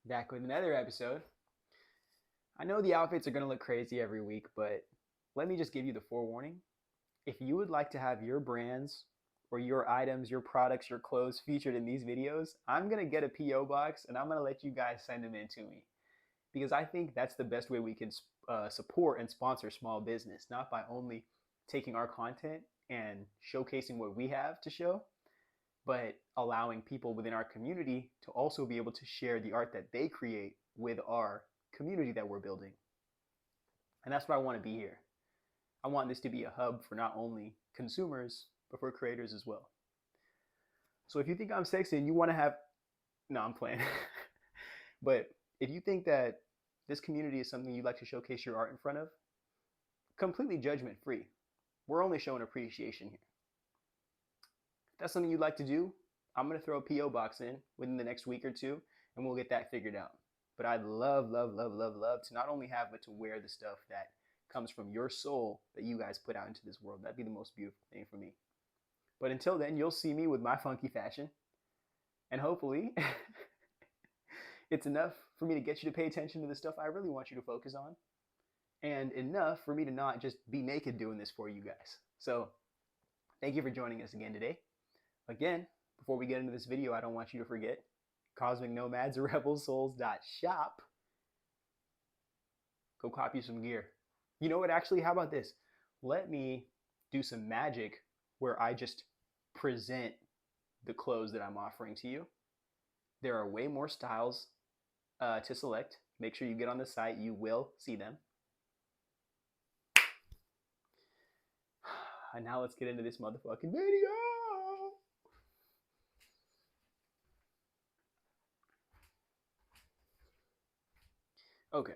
Back with another episode. I know the outfits are going to look crazy every week, but let me just give you the forewarning. If you would like to have your brands or your items, your products, your clothes featured in these videos, I'm going to get a P.O. box and I'm going to let you guys send them in to me because I think that's the best way we can support and sponsor small business, not by only taking our content and showcasing what we have to show, but allowing people within our community to also be able to share the art that they create with our community that we're building. And that's why I want to be here. I want this to be a hub for not only consumers, but for creators as well. So if you think I'm sexy and you want to have, no, I'm playing. But if you think that this community is something you'd like to showcase your art in front of, completely judgment free. We're only showing appreciation here. If that's something you'd like to do, I'm going to throw a P.O. box in within the next week or two, and we'll get that figured out. But I'd love, love, love, love, love to not only have, but to wear the stuff that comes from your soul that you guys put out into this world. That'd be the most beautiful thing for me. But until then, you'll see me with my funky fashion. And hopefully, it's enough for me to get you to pay attention to the stuff I really want you to focus on. And enough for me to not just be naked doing this for you guys. So, thank you for joining us again today. Again, before we get into this video, I don't want you to forget cosmicnomadzrebelsouls.shop. Go copy some gear. You know what, actually, how about this? Let me do some magic where I just present the clothes that I'm offering to you. There are way more styles to select. Make sure you get on the site. You will see them. And now let's get into this motherfucking video. Okay.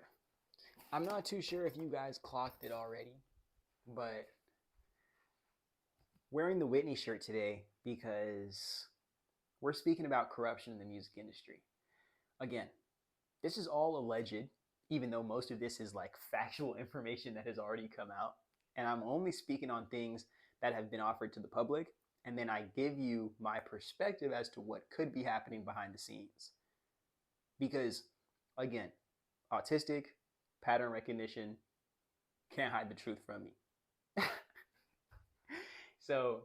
I'm not too sure if you guys clocked it already, but wearing the Whitney shirt today because we're speaking about corruption in the music industry. Again, this is all alleged, even though most of this is like factual information that has already come out. And I'm only speaking on things that have been offered to the public. And then I give you my perspective as to what could be happening behind the scenes. Because, again, autistic, pattern recognition, can't hide the truth from me. So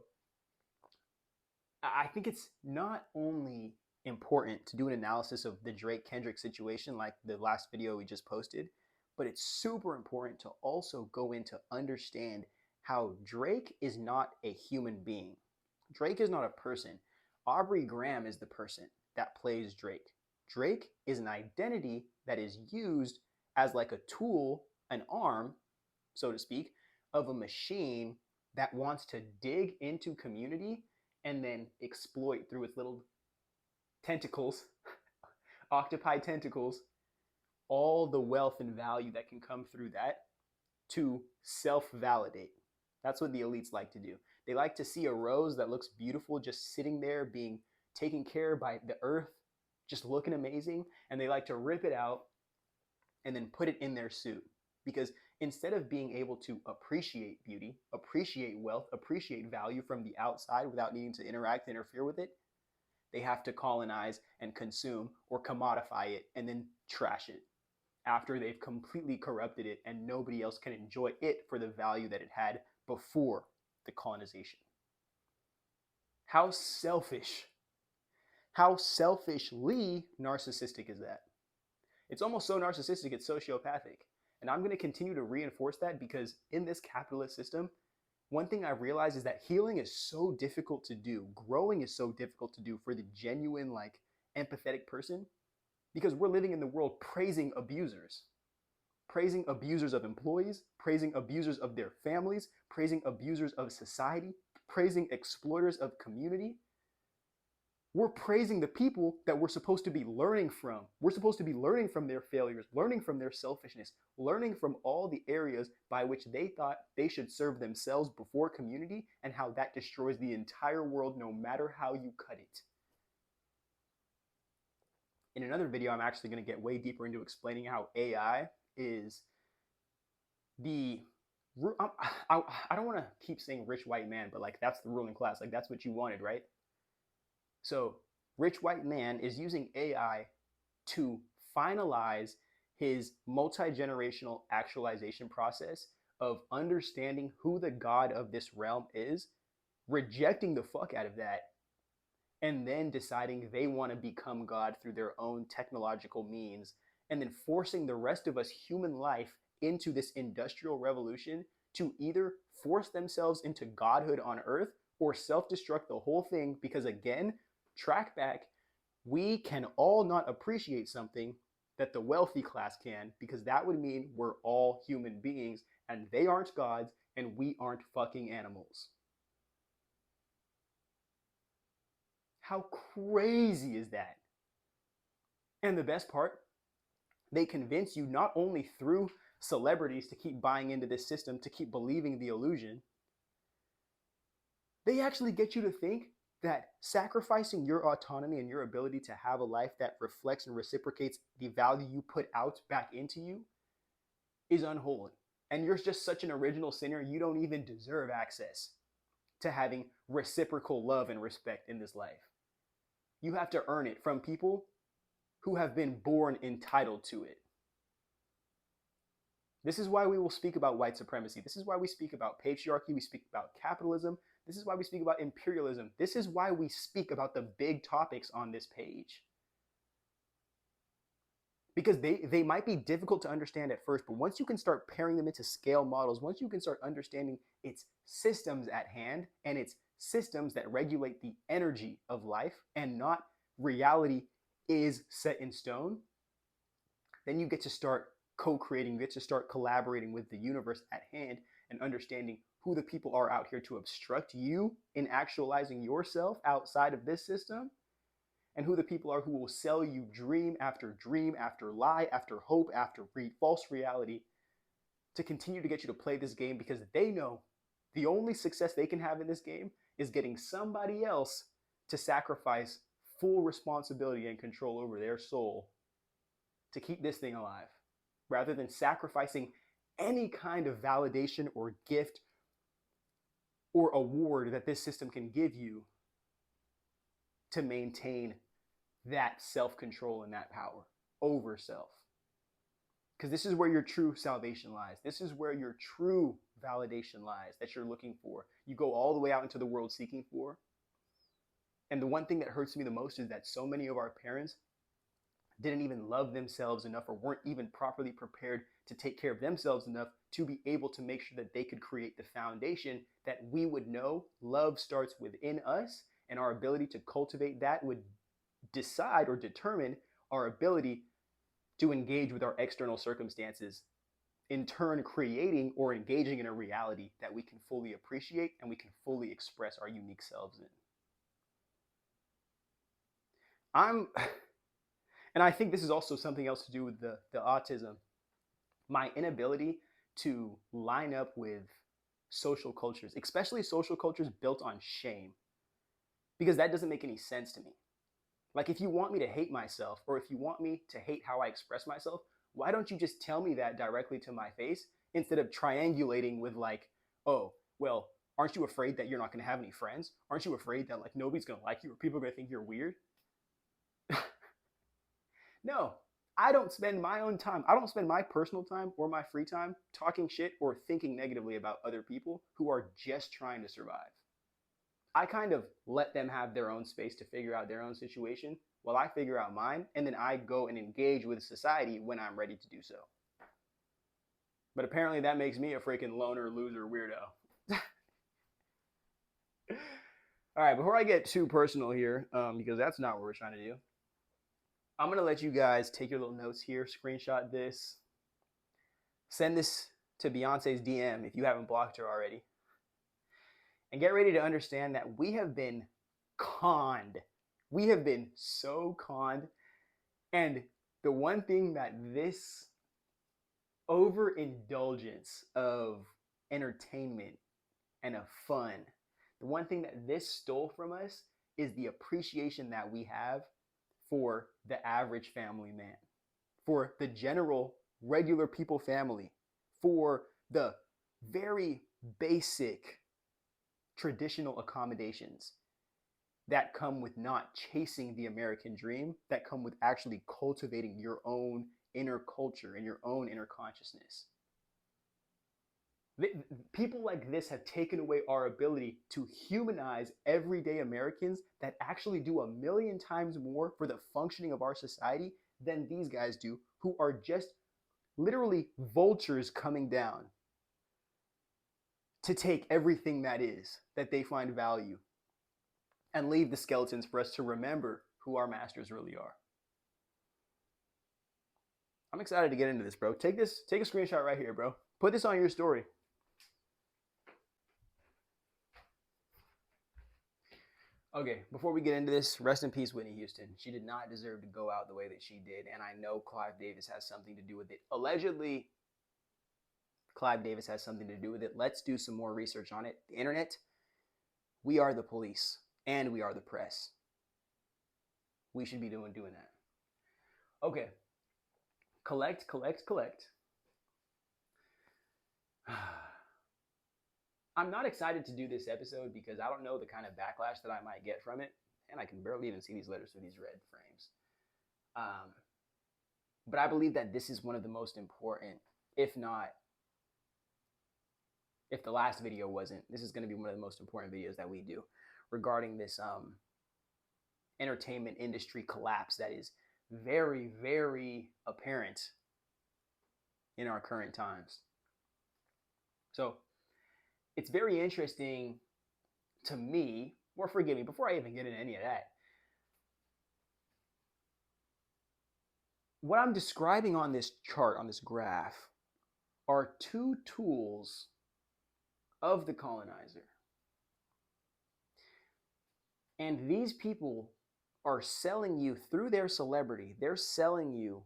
I think it's not only important to do an analysis of the Drake Kendrick situation like the last video we just posted, but it's super important to also go in to understand how Drake is not a human being. Drake is not a person. Aubrey Graham is the person that plays Drake. Drake is an identity that is used as like a tool, an arm, so to speak, of a machine that wants to dig into community and then exploit through its little tentacles, octopi tentacles, all the wealth and value that can come through that to self-validate. That's what the elites like to do. They like to see a rose that looks beautiful just sitting there being taken care of by the earth, just looking amazing, and they like to rip it out and then put it in their suit. Because instead of being able to appreciate beauty, appreciate wealth, appreciate value from the outside without needing to interact, interfere with it, they have to colonize and consume or commodify it and then trash it after they've completely corrupted it and nobody else can enjoy it for the value that it had before the colonization. How selfish, how selfishly narcissistic is that? It's almost so narcissistic, it's sociopathic. And I'm going to continue to reinforce that because in this capitalist system, one thing I've realized is that healing is so difficult to do. Growing is so difficult to do for the genuine, like, empathetic person because we're living in the world praising abusers of employees, praising abusers of their families, praising abusers of society, praising exploiters of community. We're praising the people that we're supposed to be learning from. We're supposed to be learning from their failures, learning from their selfishness, learning from all the areas by which they thought they should serve themselves before community and how that destroys the entire world no matter how you cut it. In another video, I'm actually going to get way deeper into explaining how AI is the I don't want to keep saying rich white man, but like that's the ruling class. Like that's what you wanted, right? So rich white man is using AI to finalize his multi-generational actualization process of understanding who the God of this realm is, rejecting the fuck out of that, and then deciding they want to become God through their own technological means, and then forcing the rest of us human life into this industrial revolution to either force themselves into godhood on earth or self-destruct the whole thing, because again, track back, we can all not appreciate something that the wealthy class can, because that would mean we're all human beings and they aren't gods and we aren't fucking animals. How crazy is that? And the best part, they convince you not only through celebrities to keep buying into this system, to keep believing the illusion, they actually get you to think that sacrificing your autonomy and your ability to have a life that reflects and reciprocates the value you put out back into you is unholy. And you're just such an original sinner, you don't even deserve access to having reciprocal love and respect in this life. You have to earn it from people who have been born entitled to it. This is why we will speak about white supremacy. This is why we speak about patriarchy. We speak about capitalism. This is why we speak about imperialism. This is why we speak about the big topics on this page. Because they might be difficult to understand at first, but once you can start pairing them into scale models, once you can start understanding its systems at hand and its systems that regulate the energy of life and not reality is set in stone, then you get to start co-creating, you get to start collaborating with the universe at hand and understanding who the people are out here to obstruct you in actualizing yourself outside of this system, and who the people are who will sell you dream after lie, after hope, after false reality to continue to get you to play this game, because they know the only success they can have in this game is getting somebody else to sacrifice full responsibility and control over their soul to keep this thing alive, rather than sacrificing any kind of validation or gift or award that this system can give you to maintain that self-control and that power over self. Because this is where your true salvation lies. This is where your true validation lies that you're looking for. You go all the way out into the world seeking for. And the one thing that hurts me the most is that so many of our parents didn't even love themselves enough, or weren't even properly prepared to take care of themselves enough to be able to make sure that they could create the foundation that we would know love starts within us, and our ability to cultivate that would decide or determine our ability to engage with our external circumstances, in turn creating or engaging in a reality that we can fully appreciate and we can fully express our unique selves in. And I think this is also something else to do with the autism. My inability to line up with social cultures, especially social cultures built on shame, because that doesn't make any sense to me. Like, if you want me to hate myself, or if you want me to hate how I express myself, why don't you just tell me that directly to my face, instead of triangulating with like, oh, well, aren't you afraid that you're not going to have any friends? Aren't you afraid that like nobody's going to like you, or people are going to think you're weird? No, I don't spend my own time. I don't spend my personal time or my free time talking shit or thinking negatively about other people who are just trying to survive. I kind of let them have their own space to figure out their own situation while I figure out mine, and then I go and engage with society when I'm ready to do so. But apparently that makes me a freaking loner, loser, weirdo. All right, before I get too personal here, because that's not what we're trying to do, I'm going to let you guys take your little notes here, screenshot this, send this to Beyonce's DM if you haven't blocked her already, and get ready to understand that we have been conned. We have been so conned. And the one thing that this overindulgence of entertainment and of fun, the one thing that this stole from us is the appreciation that we have for the average family man, for the general regular people family, for the very basic traditional accommodations. that come with not chasing the American dream, that come with actually cultivating your own inner culture and your own inner consciousness. People like this have taken away our ability to humanize everyday Americans that actually do a million times more for the functioning of our society than these guys do, who are just literally vultures coming down to take everything that they find value and leave the skeletons for us to remember who our masters really are. I'm excited to get into this, bro. Take a screenshot right here, bro. Put this on your story. Okay, before we get into this, rest in peace, Whitney Houston. She did not deserve to go out the way that she did, and I know Clive Davis has something to do with it. Allegedly, Clive Davis has something to do with it. Let's do some more research on it. The internet, we are the police, and we are the press. We should be doing that. Okay, collect. I'm not excited to do this episode because I don't know the kind of backlash that I might get from it. And I can barely even see these letters through these red frames. But I believe that this is one of the most important, if the last video wasn't, this is going to be one of the most important videos that we do regarding this entertainment industry collapse that is very, very apparent in our current times. So it's very interesting to me, or forgive me, before I even get into any of that, what I'm describing on this chart, on this graph, are two tools of the colonizer. And these people are selling you, through their celebrity, they're selling you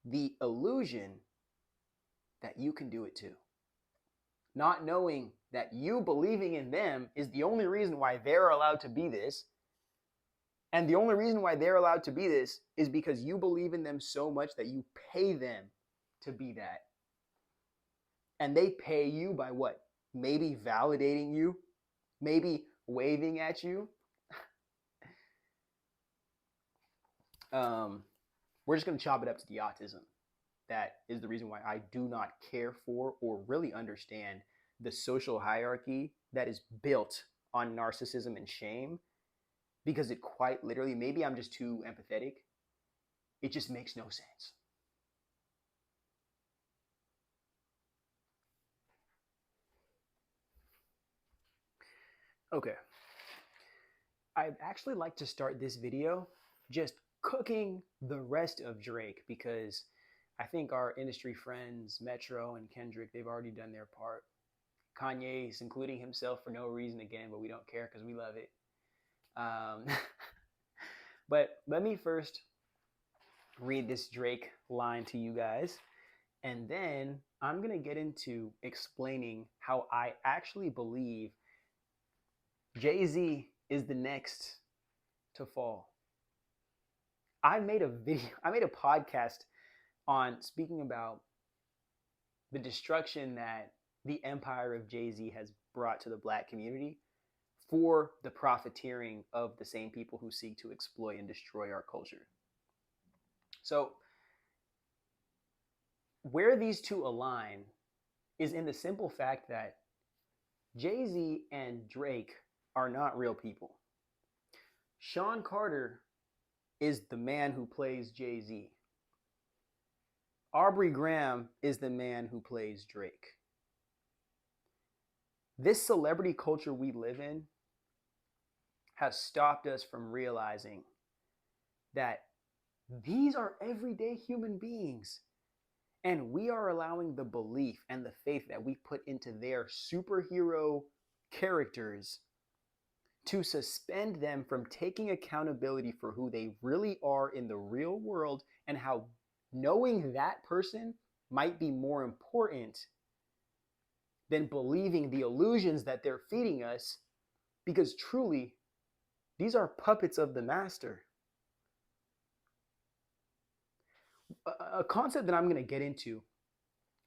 the illusion that you can do it too. Not knowing that you believing in them is the only reason why they're allowed to be this. And the only reason why they're allowed to be this is because you believe in them so much that you pay them to be that. And they pay you by what? Maybe validating you, maybe waving at you. We're just going to chop it up to the autism. That is the reason why I do not care for or really understand the social hierarchy that is built on narcissism and shame, because it quite literally, maybe I'm just too empathetic, it just makes no sense. Okay. I'd actually like to start this video just cooking the rest of Drake, because I think our industry friends, Metro and Kendrick, they've already done their part. Kanye is including himself for no reason again, but we don't care because we love it. But let me first read this Drake line to you guys, and then I'm going to get into explaining how I actually believe Jay-Z is the next to fall. I made a podcast on speaking about the destruction that the empire of Jay-Z has brought to the Black community for the profiteering of the same people who seek to exploit and destroy our culture. So where these two align is in the simple fact that Jay-Z and Drake are not real people. Sean Carter is the man who plays Jay-Z. Aubrey Graham is the man who plays Drake. This celebrity culture we live in has stopped us from realizing that these are everyday human beings. And we are allowing the belief and the faith that we put into their superhero characters to suspend them from taking accountability for who they really are in the real world, and how knowing that person might be more important than believing the illusions that they're feeding us, because truly, these are puppets of the master. A concept that I'm going to get into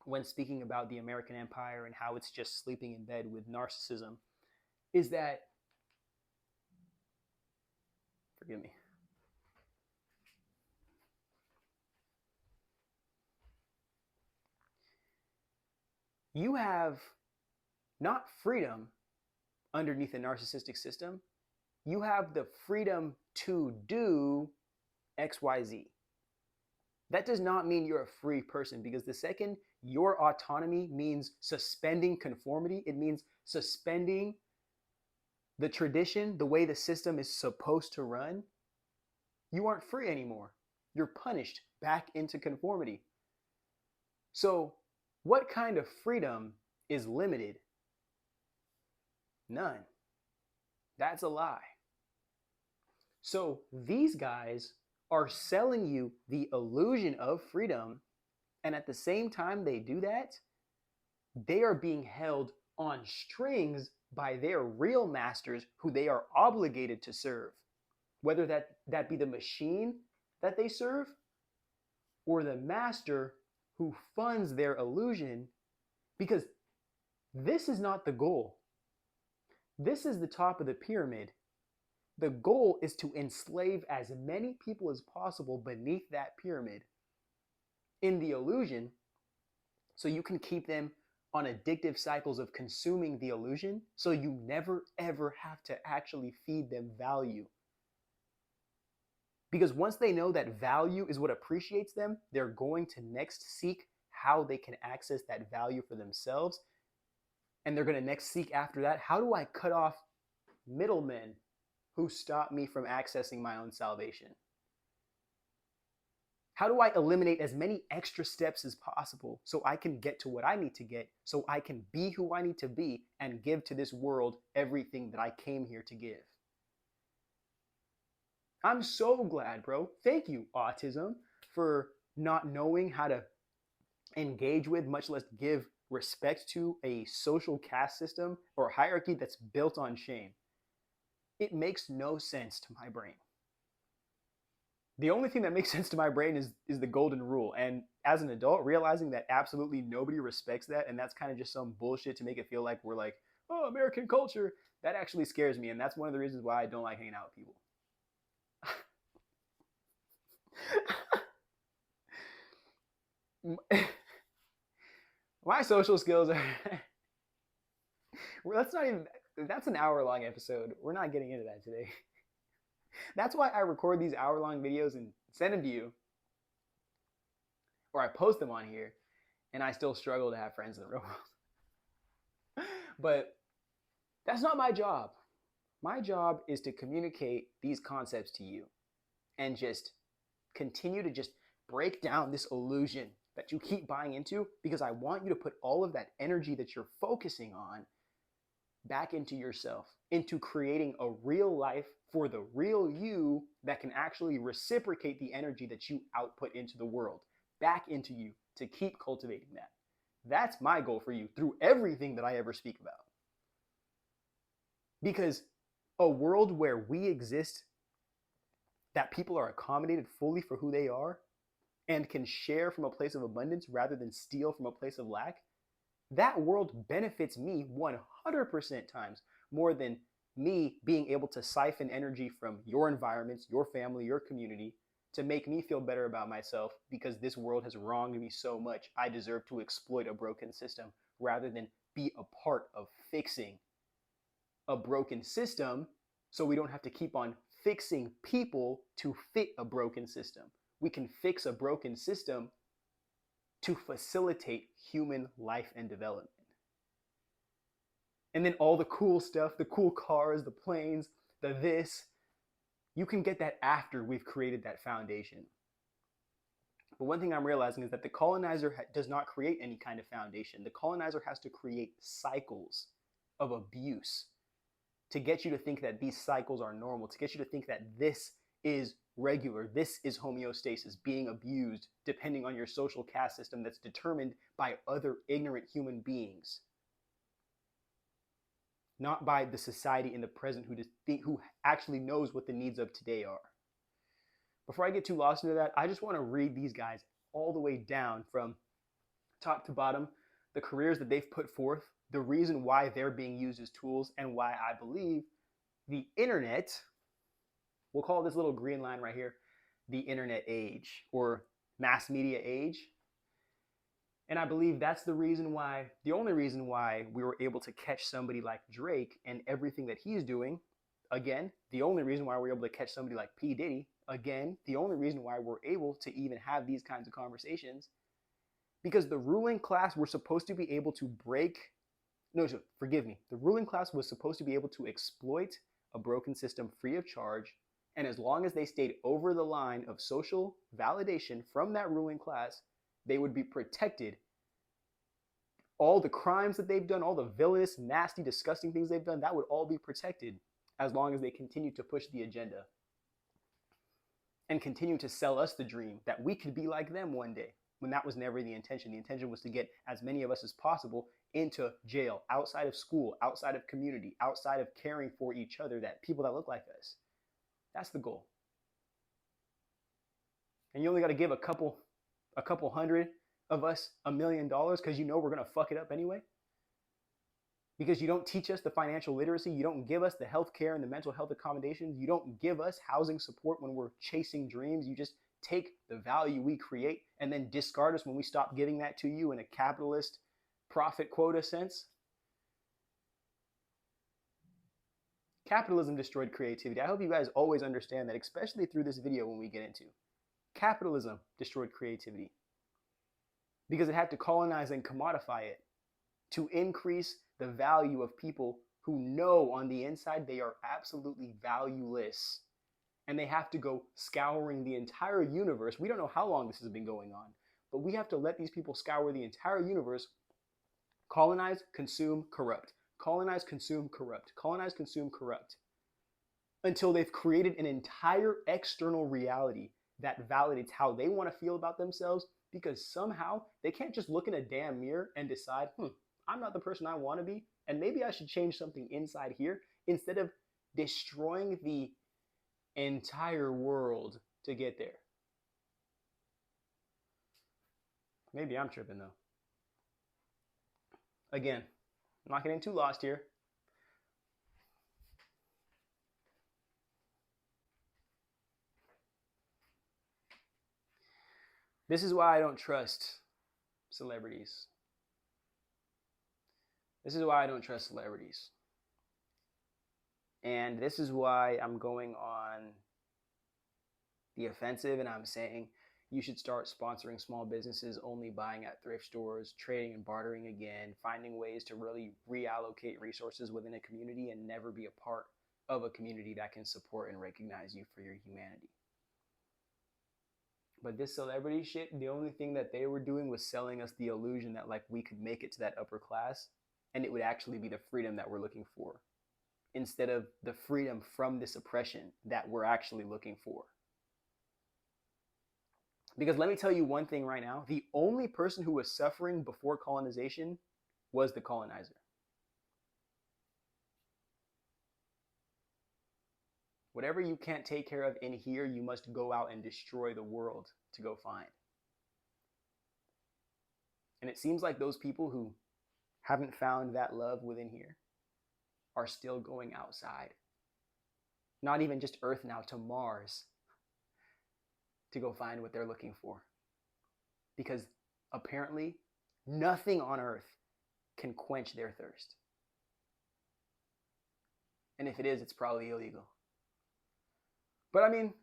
when speaking about the American empire and how it's just sleeping in bed with narcissism is that Forgive me. You have not freedom underneath a narcissistic system. You have the freedom to do XYZ. That does not mean you're a free person, because the second your autonomy means suspending conformity, it means suspending the tradition, the way the system is supposed to run, you aren't free anymore. You're punished back into conformity. So, what kind of freedom is limited? None. That's a lie. So, these guys are selling you the illusion of freedom, and at the same time they do that, they are being held on strings by their real masters who they are obligated to serve, whether that be the machine that they serve or the master who funds their illusion, because this is not the goal. This is the top of the pyramid. The goal is to enslave as many people as possible beneath that pyramid in the illusion, so you can keep them on addictive cycles of consuming the illusion, so you never ever have to actually feed them value. Because once they know that value is what appreciates them, they're going to next seek how they can access that value for themselves. And they're going to next seek after that, how do I cut off middlemen who stop me from accessing my own salvation? How do I eliminate as many extra steps as possible so I can get to what I need to get, so I can be who I need to be and give to this world everything that I came here to give? I'm so glad, bro. Thank you, autism, for not knowing how to engage with, much less give respect to, a social caste system or hierarchy that's built on shame. It makes no sense to my brain. The only thing that makes sense to my brain is the golden rule. And as an adult, realizing that absolutely nobody respects that, and that's kind of just some bullshit to make it feel like we're like, oh, American culture, that actually scares me. And that's one of the reasons why I don't like hanging out with people. My social skills are that's an hour-long episode. We're not getting into that today. That's why I record these hour-long videos and send them to you, or I post them on here, and I still struggle to have friends in the real world. But that's not my job. My job is to communicate these concepts to you and just continue to just break down this illusion that you keep buying into, because I want you to put all of that energy that you're focusing on back into yourself, into creating a real life for the real you that can actually reciprocate the energy that you output into the world, back into you, to keep cultivating that. That's my goal for you through everything that I ever speak about. Because a world where we exist, that people are accommodated fully for who they are and can share from a place of abundance rather than steal from a place of lack, that world benefits me 100% times more than me being able to siphon energy from your environments, your family, your community, to make me feel better about myself because this world has wronged me so much. I deserve to exploit a broken system rather than be a part of fixing a broken system, so we don't have to keep on fixing people to fit a broken system. We can fix a broken system to facilitate human life and development. And then all the cool stuff, the cool cars, the planes, the this, you can get that after we've created that foundation. But one thing I'm realizing is that the colonizer does not create any kind of foundation. The colonizer has to create cycles of abuse to get you to think that these cycles are normal, to get you to think that this is regular, this is homeostasis, being abused depending on your social caste system that's determined by other ignorant human beings, not by the society in the present who actually knows what the needs of today are. Before I get too lost into that, I just want to read these guys all the way down from top to bottom, the careers that they've put forth, the reason why they're being used as tools, and why I believe the internet we'll call this little green line right here the internet age or mass media age. And I believe that's the only reason why we were able to catch somebody like Drake and everything that he's doing. Again, the only reason why we're able to catch somebody like P. Diddy. Again, the only reason why we're able to even have these kinds of conversations. Because the ruling class were supposed to be able to the ruling class was supposed to be able to exploit a broken system free of charge. And as long as they stayed over the line of social validation from that ruling class, they would be protected. All the crimes that they've done, all the villainous, nasty, disgusting things they've done, that would all be protected as long as they continue to push the agenda and continue to sell us the dream that we could be like them one day, when that was never the intention. The intention was to get as many of us as possible into jail, outside of school, outside of community, outside of caring for each other, that people that look like us. That's the goal. And you only got to give a couple hundred of us $1 million because you know we're going to fuck it up anyway. Because you don't teach us the financial literacy, you don't give us the health care and the mental health accommodations, you don't give us housing support when we're chasing dreams, you just take the value we create and then discard us when we stop giving that to you in a capitalist profit quota sense. Capitalism destroyed creativity. I hope you guys always understand that, especially through this video when we get into. Capitalism destroyed creativity because it had to colonize and commodify it to increase the value of people who know on the inside they are absolutely valueless. And they have to go scouring the entire universe. We don't know how long this has been going on, but we have to let these people scour the entire universe, colonize, consume, corrupt. Colonize, consume, corrupt. Colonize, consume, corrupt. Until they've created an entire external reality that validates how they want to feel about themselves, because somehow they can't just look in a damn mirror and decide, I'm not the person I want to be, and maybe I should change something inside here, instead of destroying the entire world to get there. Maybe I'm tripping though. Again, I'm not getting too lost here. This is why I don't trust celebrities. This is why I don't trust celebrities. And this is why I'm going on the offensive and I'm saying you should start sponsoring small businesses, only buying at thrift stores, trading and bartering again, finding ways to really reallocate resources within a community and never be a part of a community that can support and recognize you for your humanity. But this celebrity shit, the only thing that they were doing was selling us the illusion that like we could make it to that upper class and it would actually be the freedom that we're looking for, instead of the freedom from this oppression that we're actually looking for. Because let me tell you one thing right now, the only person who was suffering before colonization was the colonizer. Whatever you can't take care of in here, you must go out and destroy the world to go find. And it seems like those people who haven't found that love within here are still going outside. Not even just Earth now, to Mars, to go find what they're looking for. Because apparently nothing on Earth can quench their thirst. And if it is, it's probably illegal. But I mean,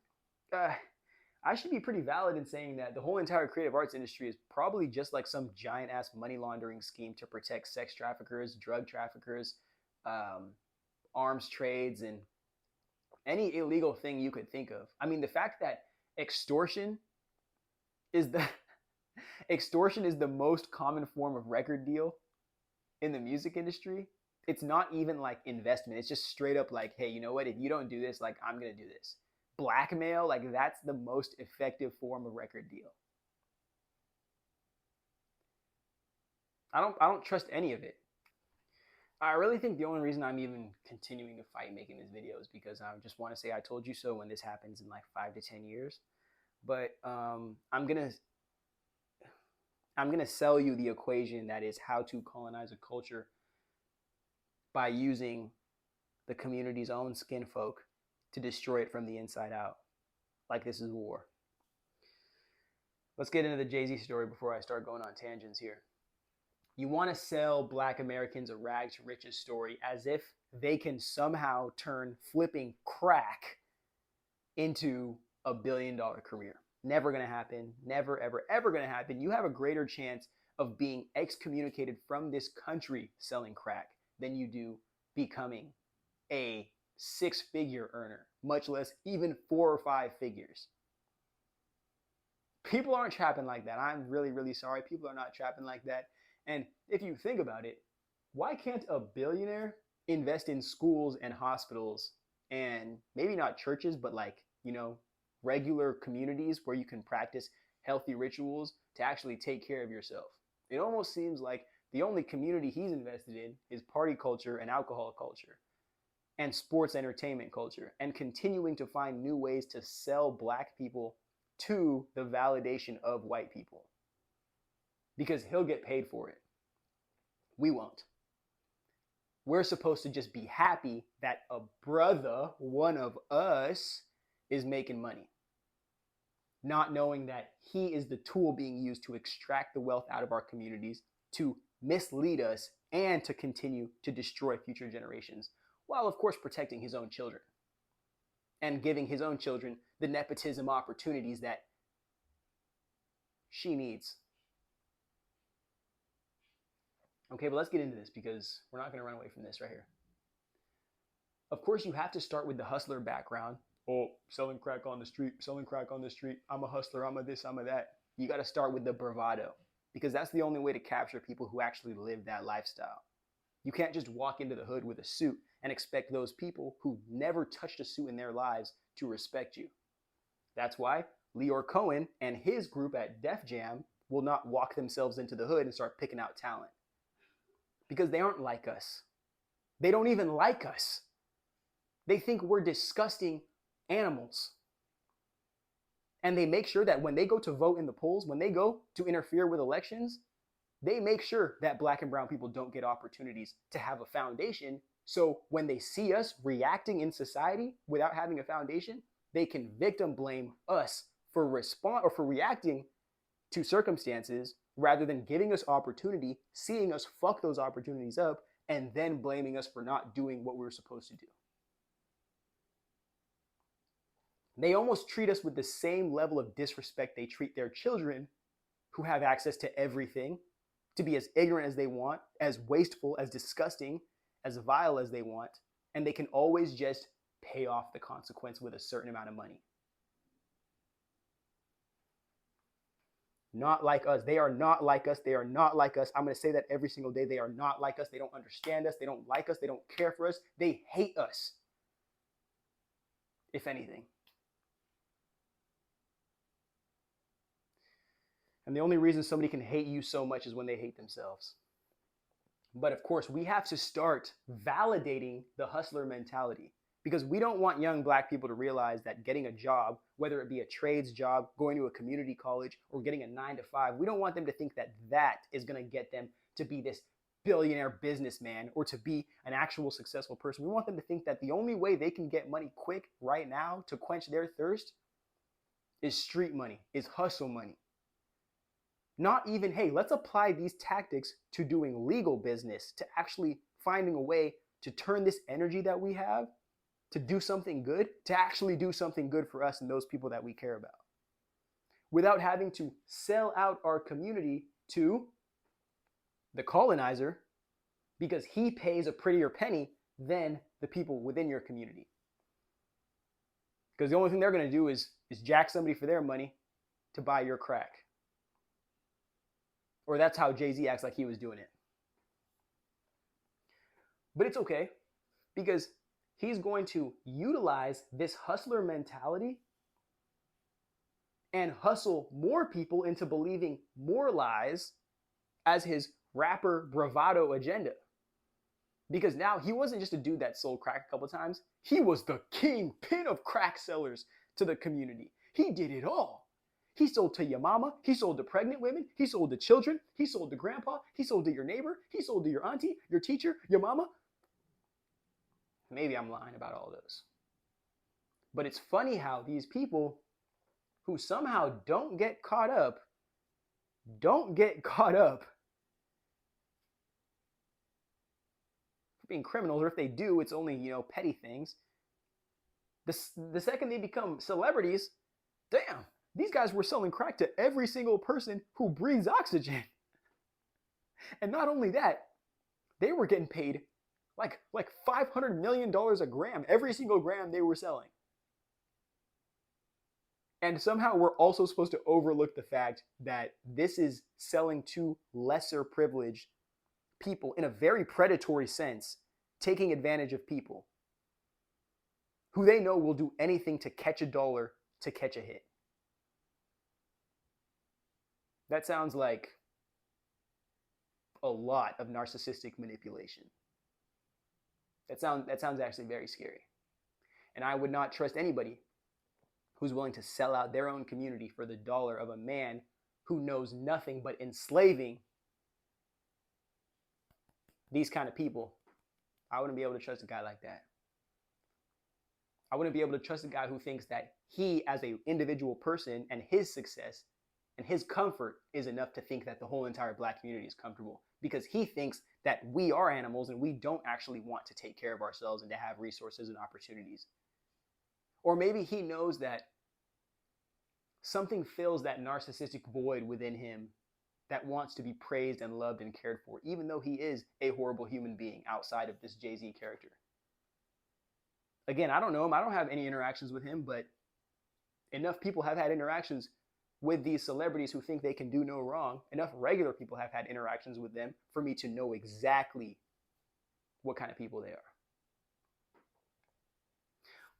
I should be pretty valid in saying that the whole entire creative arts industry is probably just like some giant ass money laundering scheme to protect sex traffickers, drug traffickers, arms trades, and any illegal thing you could think of. I mean, the fact that extortion is the most common form of record deal in the music industry. It's not even like investment. It's just straight up like, hey, you know what? If you don't do this, like, I'm going to do this. Blackmail, like, that's the most effective form of record deal. I don't trust any of it. I really think the only reason I'm even continuing to fight making this video is because I just want to say I told you so when this happens in like 5 to 10 years. But I'm gonna sell you the equation that is how to colonize a culture by using the community's own skin folk to destroy it from the inside out, like this is war. Let's get into the Jay-Z story before I start going on tangents here. You want to sell Black Americans a rags to riches story as if they can somehow turn flipping crack into a billion-dollar career. Never going to happen. Never, ever, ever going to happen. You have a greater chance of being excommunicated from this country selling crack than you do becoming a six-figure earner, much less even 4 or 5 figures. People aren't trapping like that. I'm really, really sorry. People are not trapping like that. And if you think about it, why can't a billionaire invest in schools and hospitals and maybe not churches, but like, regular communities where you can practice healthy rituals to actually take care of yourself? It almost seems like the only community he's invested in is party culture and alcohol culture and sports entertainment culture, and continuing to find new ways to sell Black people to the validation of white people. Because he'll get paid for it. We won't. We're supposed to just be happy that a brother, one of us, is making money. Not knowing that he is the tool being used to extract the wealth out of our communities, to mislead us, and to continue to destroy future generations, while of course protecting his own children and giving his own children the nepotism opportunities that she needs. Okay, but let's get into this because we're not going to run away from this right here. Of course, you have to start with the hustler background. Oh, selling crack on the street, I'm a hustler, I'm a this, I'm a that. You got to start with the bravado because that's the only way to capture people who actually live that lifestyle. You can't just walk into the hood with a suit and expect those people who never touched a suit in their lives to respect you. That's why Leor Cohen and his group at Def Jam will not walk themselves into the hood and start picking out talent. Because they aren't like us. They don't even like us. They think we're disgusting animals. And they make sure that when they go to vote in the polls, when they go to interfere with elections, they make sure that Black and brown people don't get opportunities to have a foundation. So when they see us reacting in society without having a foundation, they can victim blame us for reacting to circumstances rather than giving us opportunity, seeing us fuck those opportunities up, and then blaming us for not doing what we were supposed to do. They almost treat us with the same level of disrespect they treat their children who have access to everything, to be as ignorant as they want, as wasteful, as disgusting, as vile as they want, and they can always just pay off the consequence with a certain amount of money. Not like us. They are not like us. They are not like us. I'm going to say that every single day. They are not like us. They don't understand us. They don't like us. They don't care for us. They hate us, if anything. And the only reason somebody can hate you so much is when they hate themselves. But of course, we have to start validating the hustler mentality because we don't want young Black people to realize that getting a job, whether it be a trades job, going to a community college, or getting a 9-to-5, we don't want them to think that that is going to get them to be this billionaire businessman or to be an actual successful person. We want them to think that the only way they can get money quick right now to quench their thirst is street money, is hustle money. Not even, hey, let's apply these tactics to doing legal business, to actually finding a way to turn this energy that we have to do something good, to actually do something good for us and those people that we care about, without having to sell out our community to the colonizer because he pays a prettier penny than the people within your community. Because the only thing they're going to do is jack somebody for their money to buy your crack. Or that's how Jay-Z acts like he was doing it. But it's okay because he's going to utilize this hustler mentality and hustle more people into believing more lies as his rapper bravado agenda. Because now he wasn't just a dude that sold crack a couple times. He was the kingpin of crack sellers to the community. He did it all. He sold to your mama. He sold to pregnant women. He sold to children. He sold to grandpa. He sold to your neighbor. He sold to your auntie, your teacher, your mama. Maybe I'm lying about all those. But it's funny how these people who somehow don't get caught up for being criminals, or if they do, it's only, petty things. The second they become celebrities, damn, these guys were selling crack to every single person who breathes oxygen. And not only that, they were getting paid like $500 million a gram, every single gram they were selling. And somehow we're also supposed to overlook the fact that this is selling to lesser privileged people in a very predatory sense, taking advantage of people who they know will do anything to catch a dollar, to catch a hit. That sounds like a lot of narcissistic manipulation. That sounds actually very scary. And I would not trust anybody who's willing to sell out their own community for the dollar of a man who knows nothing but enslaving these kind of people. I wouldn't be able to trust a guy like that. I wouldn't be able to trust a guy who thinks that he, as an individual person, and his success and his comfort is enough to think that the whole entire black community is comfortable, because he thinks that we are animals and we don't actually want to take care of ourselves and to have resources and opportunities. Or maybe he knows that something fills that narcissistic void within him that wants to be praised and loved and cared for, even though he is a horrible human being outside of this Jay-Z character. Again, I don't know him. I don't have any interactions with him, but enough people have had interactions with these celebrities who think they can do no wrong. Enough regular people have had interactions with them for me to know exactly what kind of people they are.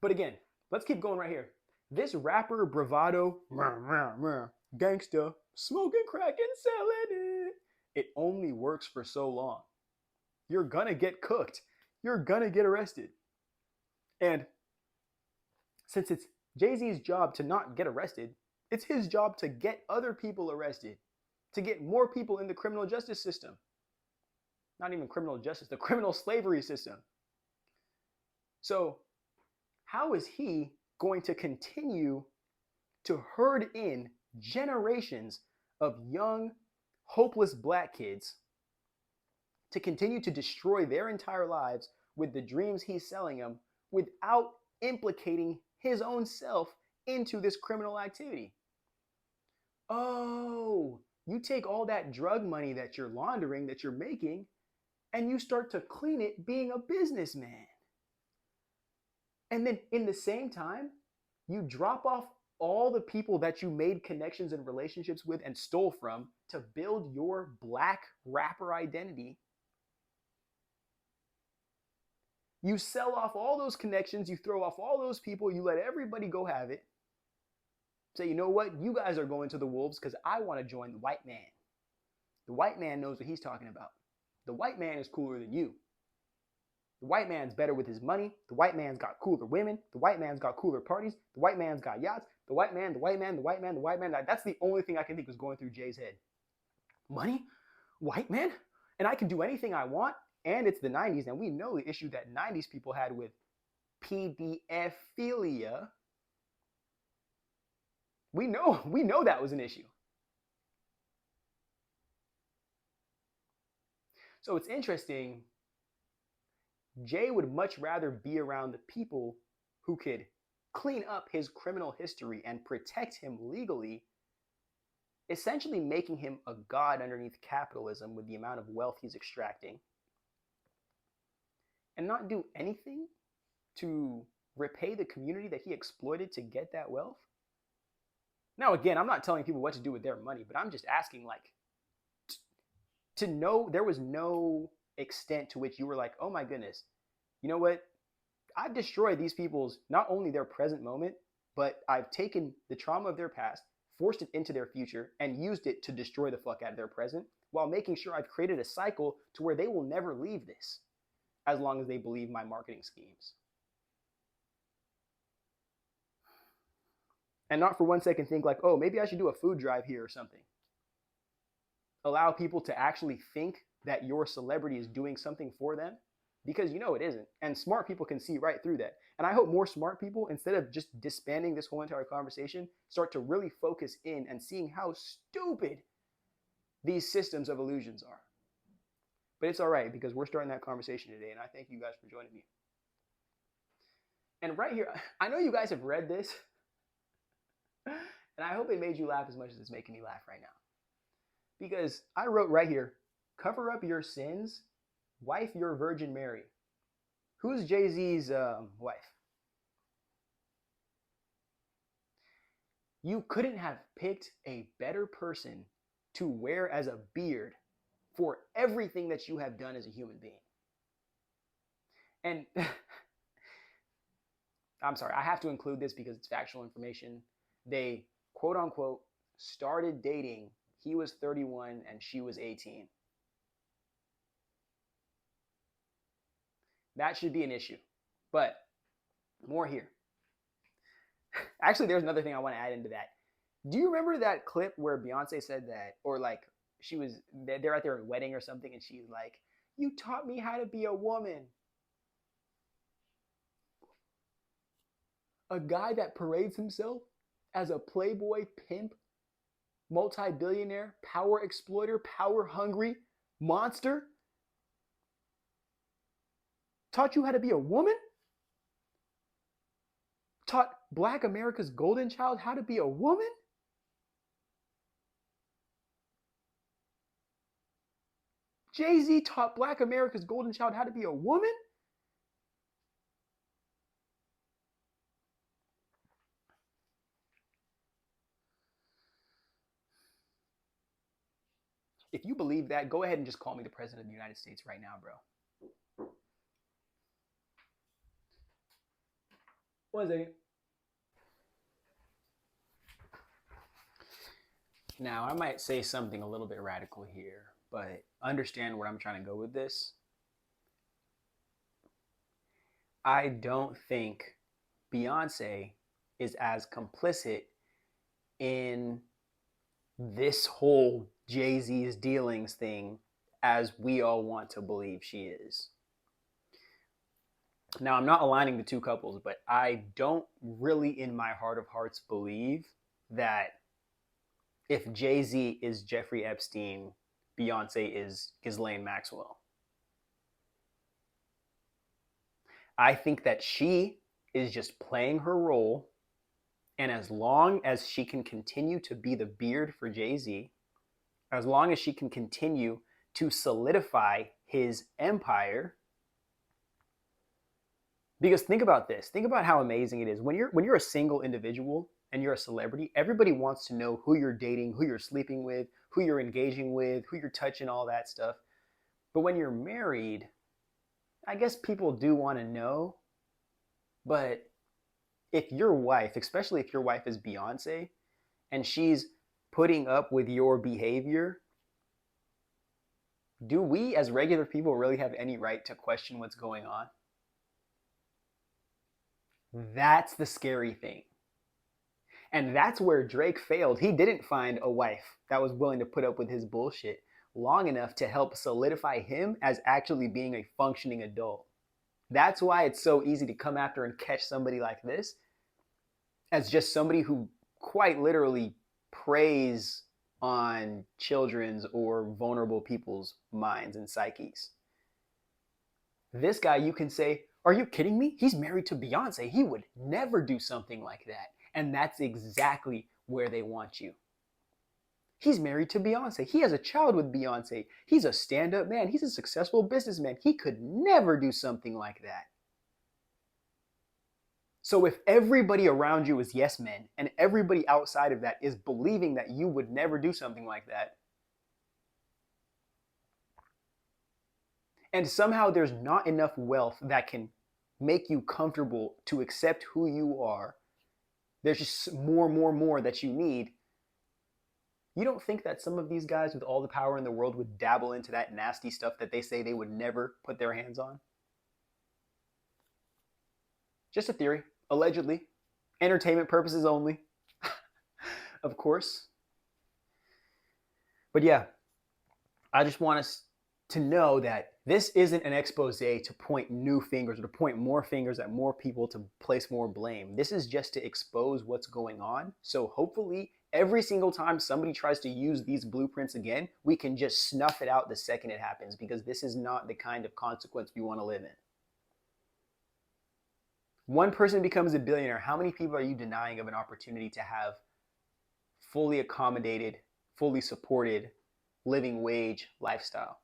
But again, let's keep going right here. This rapper bravado, gangsta, smoking crack and selling it only works for so long. You're gonna get cooked. You're gonna get arrested. And since it's Jay-Z's job to not get arrested, it's his job to get other people arrested, to get more people in the criminal justice system. Not even criminal justice, the criminal slavery system. So how is he going to continue to herd in generations of young, hopeless black kids to continue to destroy their entire lives with the dreams he's selling them without implicating his own self into this criminal activity? Oh, you take all that drug money that you're laundering, that you're making, and you start to clean it being a businessman. And then in the same time, you drop off all the people that you made connections and relationships with and stole from to build your black rapper identity. You sell off all those connections, you throw off all those people, you let everybody go have it. Say, you know what? You guys are going to the wolves because I want to join the white man. The white man knows what he's talking about. The white man is cooler than you. The white man's better with his money. The white man's got cooler women. The white man's got cooler parties. The white man's got yachts. The white man, the white man, the white man, the white man. That's the only thing I can think was going through Jay's head. Money? White man? And I can do anything I want? And it's the 90s, and we know the issue that 90s people had with pedophilia. We know that was an issue. So it's interesting. Jay would much rather be around the people who could clean up his criminal history and protect him legally, essentially making him a god underneath capitalism with the amount of wealth he's extracting, and not do anything to repay the community that he exploited to get that wealth. Now, again, I'm not telling people what to do with their money, but I'm just asking, to know there was no extent to which you were like, oh my goodness, you know what? I've destroyed these people's, not only their present moment, but I've taken the trauma of their past, forced it into their future, and used it to destroy the fuck out of their present, while making sure I've created a cycle to where they will never leave this, as long as they believe my marketing schemes. And not for one second think like, oh, maybe I should do a food drive here or something. Allow people to actually think that your celebrity is doing something for them because you know it isn't. And smart people can see right through that. And I hope more smart people, instead of just disbanding this whole entire conversation, start to really focus in and seeing how stupid these systems of illusions are. But it's all right, because we're starting that conversation today, and I thank you guys for joining me. And right here, I know you guys have read this, and I hope it made you laugh as much as it's making me laugh right now. Because I wrote right here, cover up your sins, wife your Virgin Mary. Who's Jay-Z's wife? You couldn't have picked a better person to wear as a beard for everything that you have done as a human being. And I'm sorry, I have to include this because it's factual information. They, quote unquote, started dating. He was 31 and she was 18. That should be an issue. But more here. Actually, there's another thing I want to add into that. Do you remember that clip where Beyonce said that, or like they're at their wedding or something, and she's like, "You taught me how to be a woman." A guy that parades himself as a playboy, pimp, multi-billionaire, power exploiter, power hungry monster taught you how to be a woman? Taught Black America's golden child how to be a woman? Jay-Z taught Black America's golden child how to be a woman? If you believe that, go ahead and just call me the President of the United States right now, bro. One second. Now, I might say something a little bit radical here, but understand where I'm trying to go with this. I don't think Beyonce is as complicit in this whole Jay-Z's dealings thing as we all want to believe she is. Now, I'm not aligning the two couples, but I don't really, in my heart of hearts, believe that if Jay-Z is Jeffrey Epstein, Beyonce is Ghislaine Maxwell. I think that she is just playing her role, and as long as she can continue to be the beard for Jay-Z, as long as she can continue to solidify his empire. Because think about this. Think about how amazing it is. When you're a single individual and you're a celebrity, everybody wants to know who you're dating, who you're sleeping with, who you're engaging with, who you're touching, all that stuff. But when you're married, I guess people do want to know. But if your wife, especially if your wife is Beyonce, and she's putting up with your behavior, do we as regular people really have any right to question what's going on? That's the scary thing. And that's where Drake failed. He didn't find a wife that was willing to put up with his bullshit long enough to help solidify him as actually being a functioning adult. That's why it's so easy to come after and catch somebody like this as just somebody who quite literally preys on children's or vulnerable people's minds and psyches. This guy, you can say, are you kidding me? He's married to Beyonce. He would never do something like that. And that's exactly where they want you. He's married to Beyonce. He has a child with Beyonce. He's a stand-up man. He's a successful businessman. He could never do something like that. So if everybody around you is yes men and everybody outside of that is believing that you would never do something like that, and somehow there's not enough wealth that can make you comfortable to accept who you are, there's just more that you need. You don't think that some of these guys with all the power in the world would dabble into that nasty stuff that they say they would never put their hands on? Just a theory, allegedly. Entertainment purposes only, of course. But yeah, I just want to to know that this isn't an expose to point new fingers or to point more fingers at more people to place more blame. This is just to expose what's going on. So hopefully every single time somebody tries to use these blueprints again, we can just snuff it out the second it happens, because this is not the kind of consequence we want to live in. One person becomes a billionaire. How many people are you denying of an opportunity to have fully accommodated, fully supported living wage lifestyle?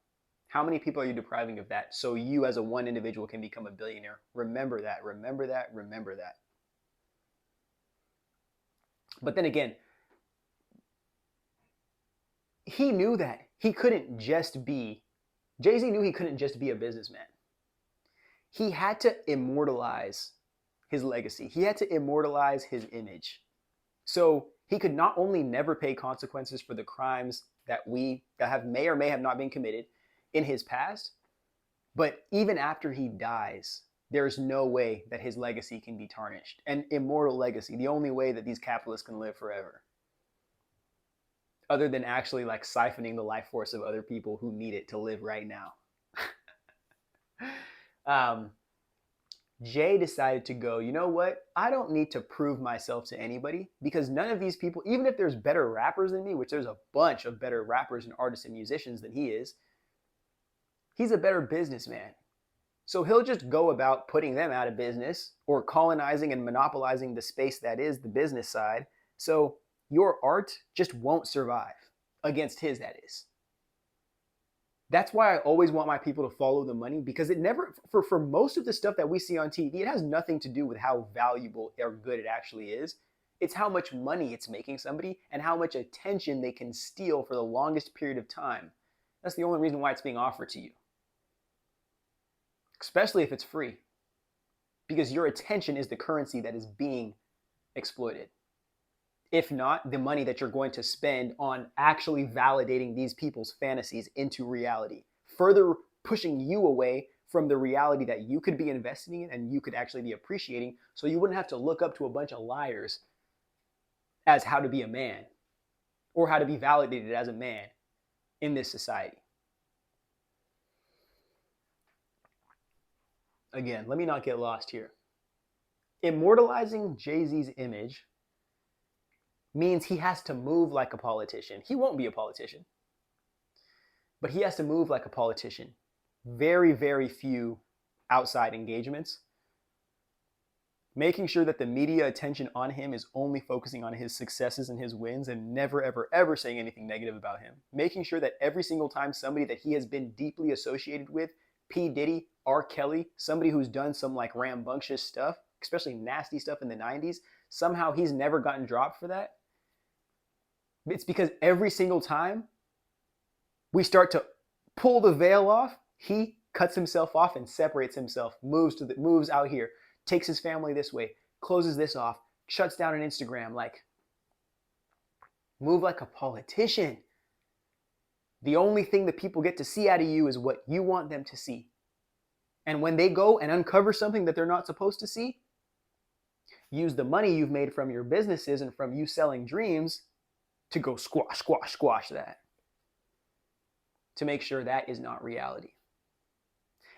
How many people are you depriving of that so you as a one individual can become a billionaire? Remember that, remember that, remember that. But then again, he knew that he couldn't just be, Jay-Z knew he couldn't just be a businessman. He had to immortalize his legacy. He had to immortalize his image. So he could not only never pay consequences for the crimes that may or may have not been committed in his past, but even after he dies, there's no way that his legacy can be tarnished. An immortal legacy, the only way that these capitalists can live forever, other than actually like siphoning the life force of other people who need it to live right now. Jay decided to go, you know what? I don't need to prove myself to anybody, because none of these people, even if there's better rappers than me, which there's a bunch of better rappers and artists and musicians than he is, he's a better businessman. So he'll just go about putting them out of business or colonizing and monopolizing the space that is the business side. So your art just won't survive against his, that is. That's why I always want my people to follow the money, because it never, for most of the stuff that we see on TV, it has nothing to do with how valuable or good it actually is. It's how much money it's making somebody and how much attention they can steal for the longest period of time. That's the only reason why it's being offered to you. Especially if it's free, because your attention is the currency that is being exploited. If not, the money that you're going to spend on actually validating these people's fantasies into reality, further pushing you away from the reality that you could be investing in and you could actually be appreciating, so you wouldn't have to look up to a bunch of liars as how to be a man or how to be validated as a man in this society. Again, let me not get lost here. Immortalizing Jay-Z's image means he has to move like a politician. He won't be a politician, but he has to move like a politician. Very, very few outside engagements. Making sure that the media attention on him is only focusing on his successes and his wins and never, ever, ever saying anything negative about him. Making sure that every single time somebody that he has been deeply associated with, P. Diddy, R. Kelly, somebody who's done some like rambunctious stuff, especially nasty stuff in the 90s, somehow he's never gotten dropped for that. It's because every single time we start to pull the veil off, he cuts himself off and separates himself, moves out here, takes his family this way, closes this off, shuts down an Instagram. Like, move like a politician. The only thing that people get to see out of you is what you want them to see. And when they go and uncover something that they're not supposed to see, use the money you've made from your businesses and from you selling dreams to go squash that. To make sure that is not reality.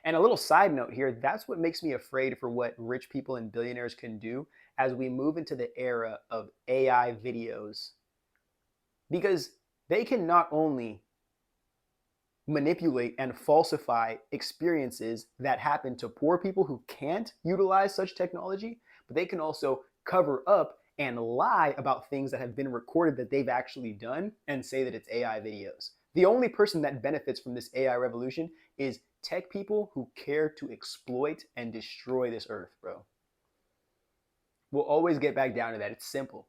And a little side note here, that's what makes me afraid for what rich people and billionaires can do as we move into the era of AI videos. Because they can not only manipulate and falsify experiences that happen to poor people who can't utilize such technology, but they can also cover up and lie about things that have been recorded that they've actually done and say that it's AI videos. The only person that benefits from this AI revolution is tech people who care to exploit and destroy this earth, bro. We'll always get back down to that. It's simple.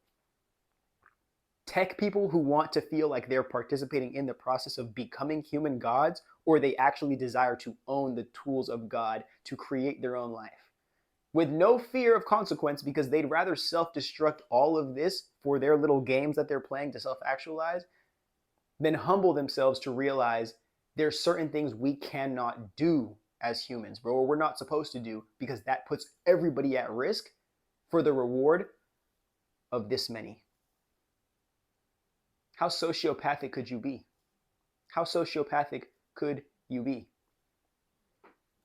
Tech people who want to feel like they're participating in the process of becoming human gods, or they actually desire to own the tools of God to create their own life with no fear of consequence, because they'd rather self-destruct all of this for their little games that they're playing to self-actualize than humble themselves to realize there's certain things we cannot do as humans, bro, or we're not supposed to do, because that puts everybody at risk for the reward of this many. How sociopathic could you be? How sociopathic could UB.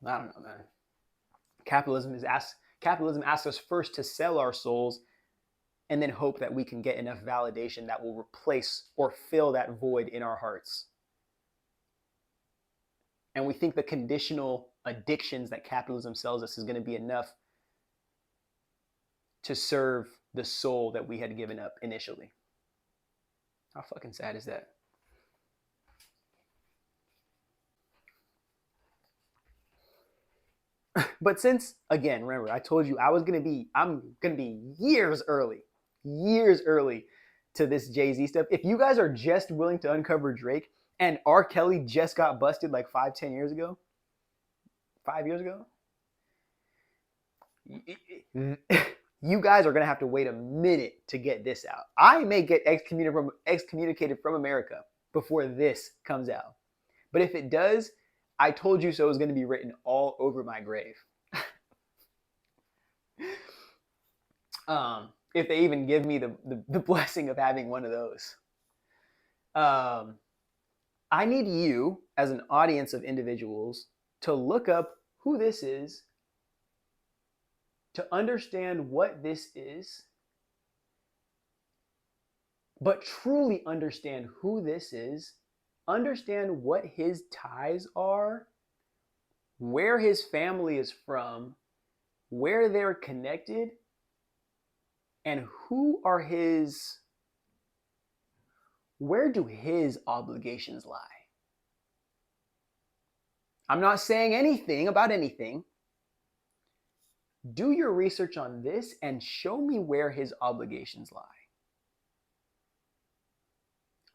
I don't know, man. Capitalism asks us first to sell our souls and then hope that we can get enough validation that will replace or fill that void in our hearts. And we think the conditional addictions that capitalism sells us is going to be enough to serve the soul that we had given up initially. How fucking sad is that? But since, again, remember, I told you I'm gonna be years early to this Jay-Z stuff. If you guys are just willing to uncover Drake and R. Kelly just got busted like 5 years ago, you guys are gonna have to wait a minute to get this out. I may get excommunicated from America before this comes out. But if it does, I told you so is going to be written all over my grave. If they even give me the blessing of having one of those. I need you, as an audience of individuals, to look up who this is, to understand what this is, but truly understand who this is, understand what his ties are, where his family is from, where they're connected, and where do his obligations lie? I'm not saying anything about anything. Do your research on this and show me where his obligations lie.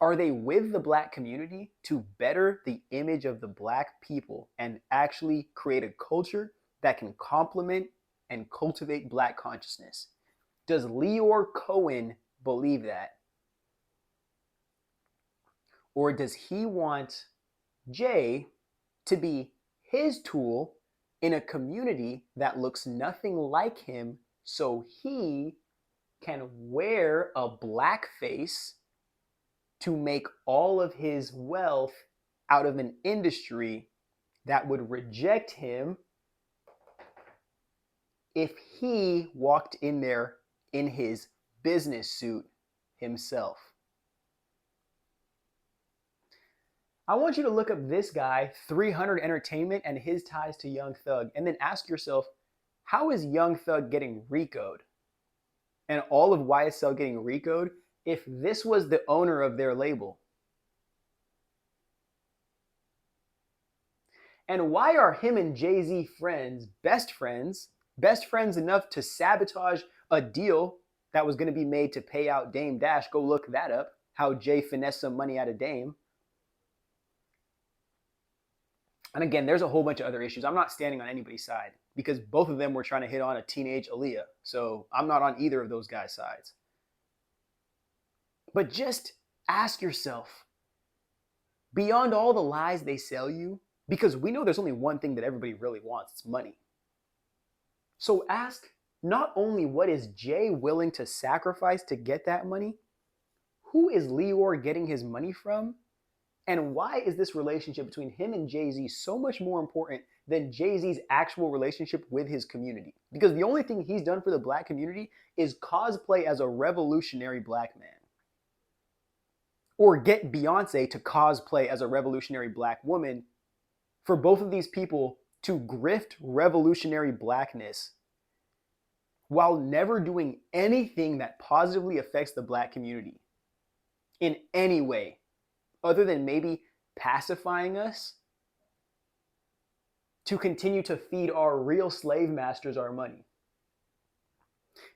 Are they with the Black community to better the image of the Black people and actually create a culture that can complement and cultivate Black consciousness? Does Leor Cohen believe that? Or does he want Jay to be his tool in a community that looks nothing like him so he can wear a black face to make all of his wealth out of an industry that would reject him if he walked in there in his business suit himself? I want you to look up this guy, 300 Entertainment, and his ties to Young Thug, and then ask yourself, how is Young Thug getting RICO'd? And all of YSL getting RICO'd if this was the owner of their label? And why are him and Jay-Z friends, best friends enough to sabotage a deal that was going to be made to pay out Dame Dash? Go look that up, how Jay finessed some money out of Dame. And again, there's a whole bunch of other issues. I'm not standing on anybody's side because both of them were trying to hit on a teenage Aaliyah. So I'm not on either of those guys' sides. But just ask yourself, beyond all the lies they sell you, because we know there's only one thing that everybody really wants, it's money. So ask not only what is Jay willing to sacrifice to get that money, who is Leor getting his money from? And why is this relationship between him and Jay-Z so much more important than Jay-Z's actual relationship with his community? Because the only thing he's done for the Black community is cosplay as a revolutionary Black man. Or get Beyonce to cosplay as a revolutionary Black woman for both of these people to grift revolutionary Blackness while never doing anything that positively affects the Black community in any way, other than maybe pacifying us to continue to feed our real slave masters our money.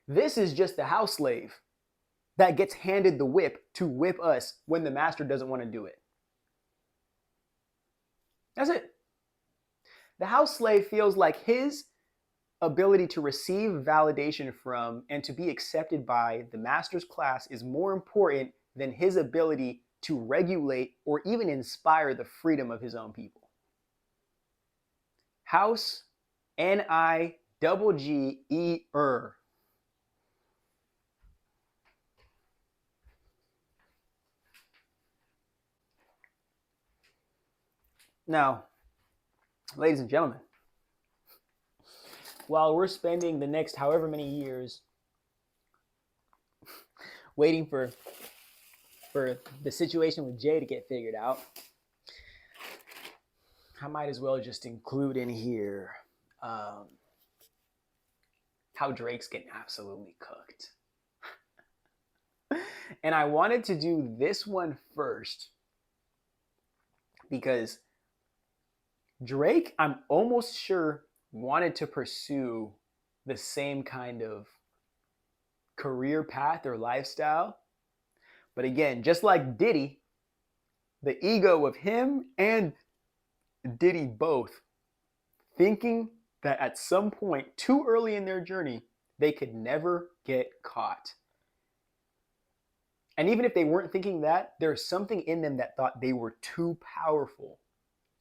This is just the house slave that gets handed the whip to whip us when the master doesn't want to do it. That's it. The house slave feels like his ability to receive validation from and to be accepted by the master's class is more important than his ability to regulate or even inspire the freedom of his own people. House, N-I-G-G-E-R. Now, Ladies and gentlemen, while we're spending the next however many years waiting for the situation with Jay to get figured out, I might as well just include in here how Drake's getting absolutely cooked. And I wanted to do this one first because Drake, I'm almost sure, wanted to pursue the same kind of career path or lifestyle. But again, just like Diddy, the ego of him and Diddy both thinking that at some point too early in their journey, they could never get caught. And even if they weren't thinking that, there's something in them that thought they were too powerful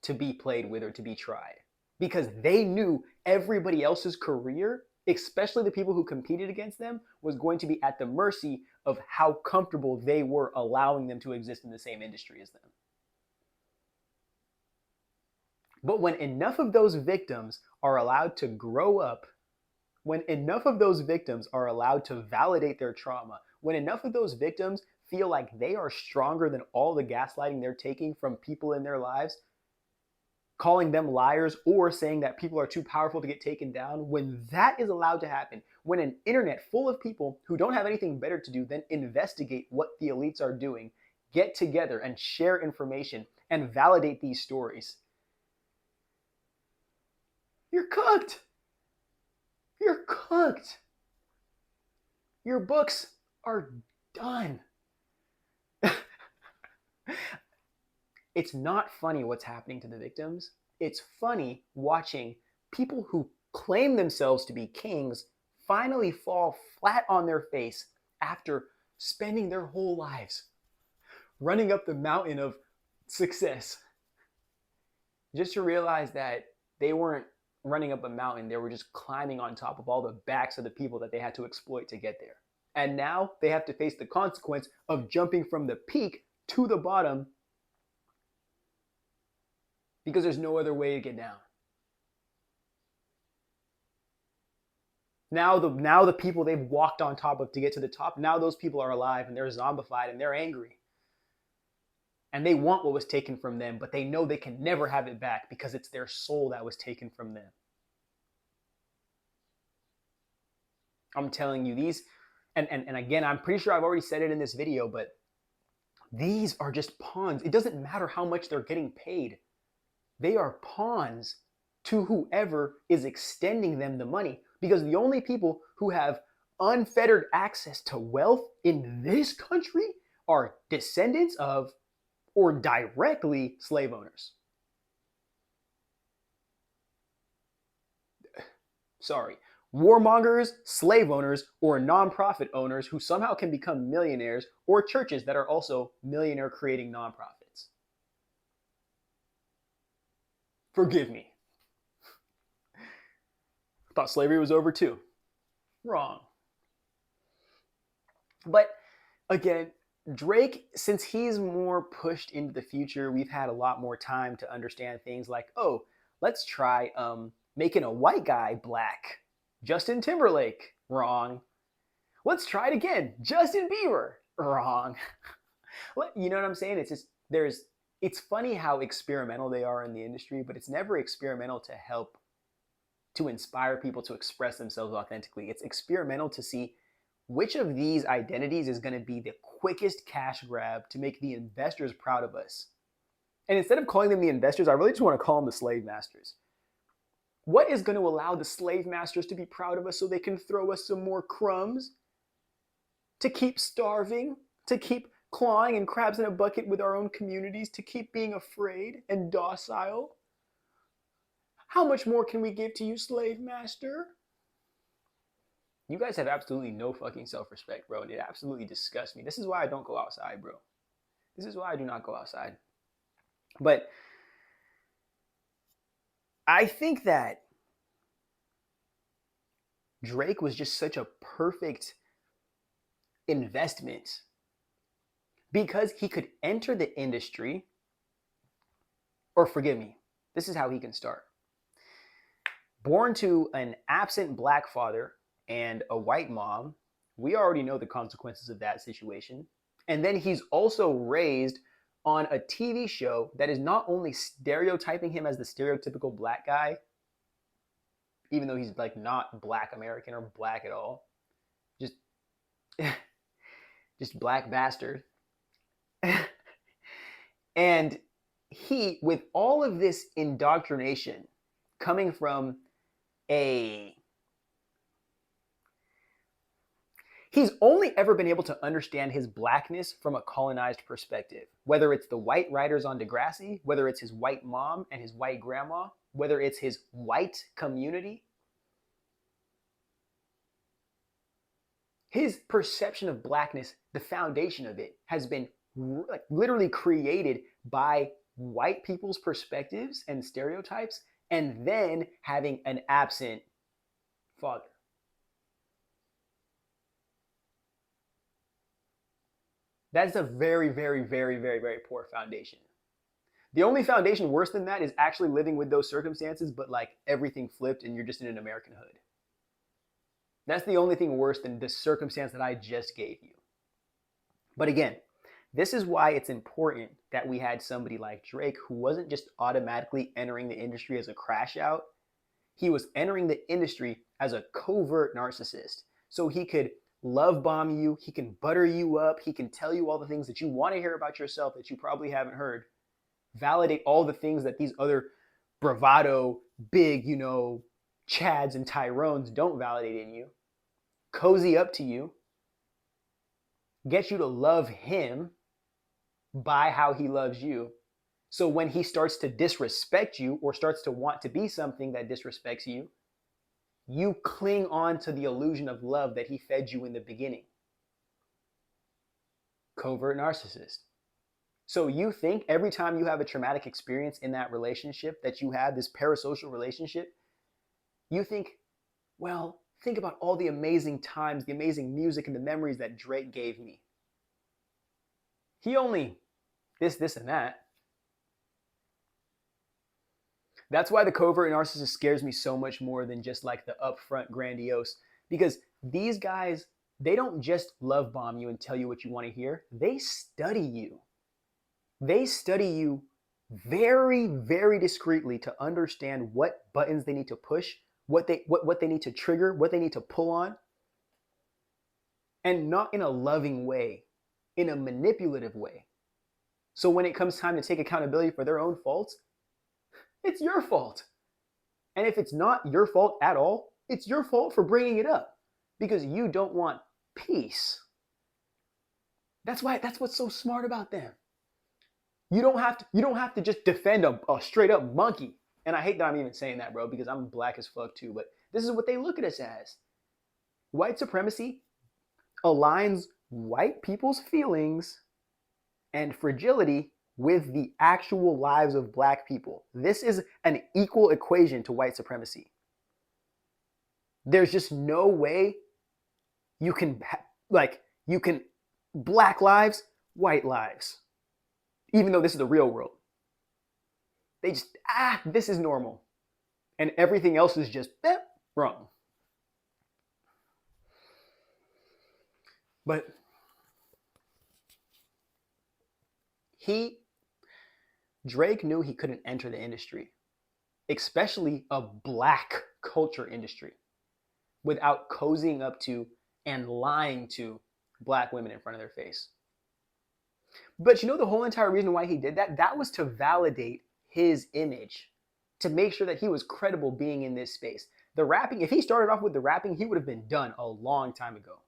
to be played with or to be tried. Because they knew everybody else's career, especially the people who competed against them, was going to be at the mercy of how comfortable they were allowing them to exist in the same industry as them. But when enough of those victims are allowed to grow up, when enough of those victims are allowed to validate their trauma, when enough of those victims feel like they are stronger than all the gaslighting they're taking from people in their lives, calling them liars or saying that people are too powerful to get taken down, when that is allowed to happen, when an internet full of people who don't have anything better to do than investigate what the elites are doing, get together and share information and validate these stories, you're cooked. You're cooked. Your books are done. It's not funny what's happening to the victims. It's funny watching people who claim themselves to be kings finally fall flat on their face after spending their whole lives running up the mountain of success, just to realize that they weren't running up a mountain, they were just climbing on top of all the backs of the people that they had to exploit to get there. And now they have to face the consequence of jumping from the peak to the bottom because there's no other way to get down. Now the people they've walked on top of to get to the top, now those people are alive and they're zombified and they're angry. And they want what was taken from them, but they know they can never have it back because it's their soul that was taken from them. I'm telling you, these, and again, I'm pretty sure I've already said it in this video, but these are just pawns. It doesn't matter how much they're getting paid. They are pawns to whoever is extending them the money, because the only people who have unfettered access to wealth in this country are descendants of or directly slave owners. Sorry, warmongers, slave owners, or nonprofit owners who somehow can become millionaires, or churches that are also millionaire creating nonprofits. Forgive me. Thought slavery was over too. Wrong. But again, Drake, since he's more pushed into the future, we've had a lot more time to understand things like, oh, let's try making a white guy black. Justin Timberlake. Wrong. Let's try it again. Justin Bieber. Wrong. You know what I'm saying? It's just, it's funny how experimental they are in the industry, but it's never experimental to help, to inspire people to express themselves authentically. It's experimental to see which of these identities is going to be the quickest cash grab to make the investors proud of us. And instead of calling them the investors, I really just want to call them the slave masters. What is going to allow the slave masters to be proud of us so they can throw us some more crumbs? To keep starving? To keep clawing and crabs in a bucket with our own communities? To keep being afraid and docile? How much more can we give to you, slave master? You guys have absolutely no fucking self-respect, bro. And it absolutely disgusts me. This is why I don't go outside, bro. This is why I do not go outside. But I think that Drake was just such a perfect investment because he could enter the industry, or forgive me, this is how he can start. Born to an absent black father and a white mom, we already know the consequences of that situation. And then he's also raised on a TV show that is not only stereotyping him as the stereotypical black guy, even though he's like not black American or black at all, just just black bastard. And he, with all of this indoctrination coming from he's only ever been able to understand his blackness from a colonized perspective, whether it's the white writers on Degrassi, whether it's his white mom and his white grandma, whether it's his white community. His perception of blackness, the foundation of it, has been like literally created by white people's perspectives and stereotypes, and then having an absent father. That's a very, very, very, very, very poor foundation. The only foundation worse than that is actually living with those circumstances, but like everything flipped and you're just in an American hood. That's the only thing worse than the circumstance that I just gave you. But again, this is why it's important that we had somebody like Drake who wasn't just automatically entering the industry as a crash out. He was entering the industry as a covert narcissist. So he could love bomb you, he can butter you up, he can tell you all the things that you want to hear about yourself that you probably haven't heard. Validate all the things that these other bravado, big, Chads and Tyrones don't validate in you. Cozy up to you. Get you to love him by how he loves you. So when he starts to disrespect you or starts to want to be something that disrespects you, you cling on to the illusion of love that he fed you in the beginning. Covert narcissist. So you think every time you have a traumatic experience in that relationship that you have, this parasocial relationship, you think, well, think about all the amazing times, the amazing music and the memories that Drake gave me. He only this, and that. That's why the covert narcissist scares me so much more than just like the upfront grandiose. Because these guys, they don't just love bomb you and tell you what you want to hear. They study you. They study you very, very discreetly to understand what buttons they need to push, what they need to trigger, what they need to pull on. And not in a loving way, in a manipulative way. So when it comes time to take accountability for their own faults, it's your fault. And if it's not your fault at all, it's your fault for bringing it up because you don't want peace. That's what's so smart about them. You don't have to just defend a straight up monkey. And I hate that I'm even saying that, bro, because I'm black as fuck too, but this is what they look at us as. White supremacy aligns white people's feelings and fragility with the actual lives of black people. This is an equal equation to white supremacy. There's just no way you can black lives, white lives, even though this is the real world. They just, this is normal. And everything else is just wrong. But Drake knew he couldn't enter the industry, especially a black culture industry, without cozying up to and lying to black women in front of their face. But the whole entire reason why he did that, that was to validate his image, to make sure that he was credible being in this space. The rapping, if he started off with the rapping, he would have been done a long time ago.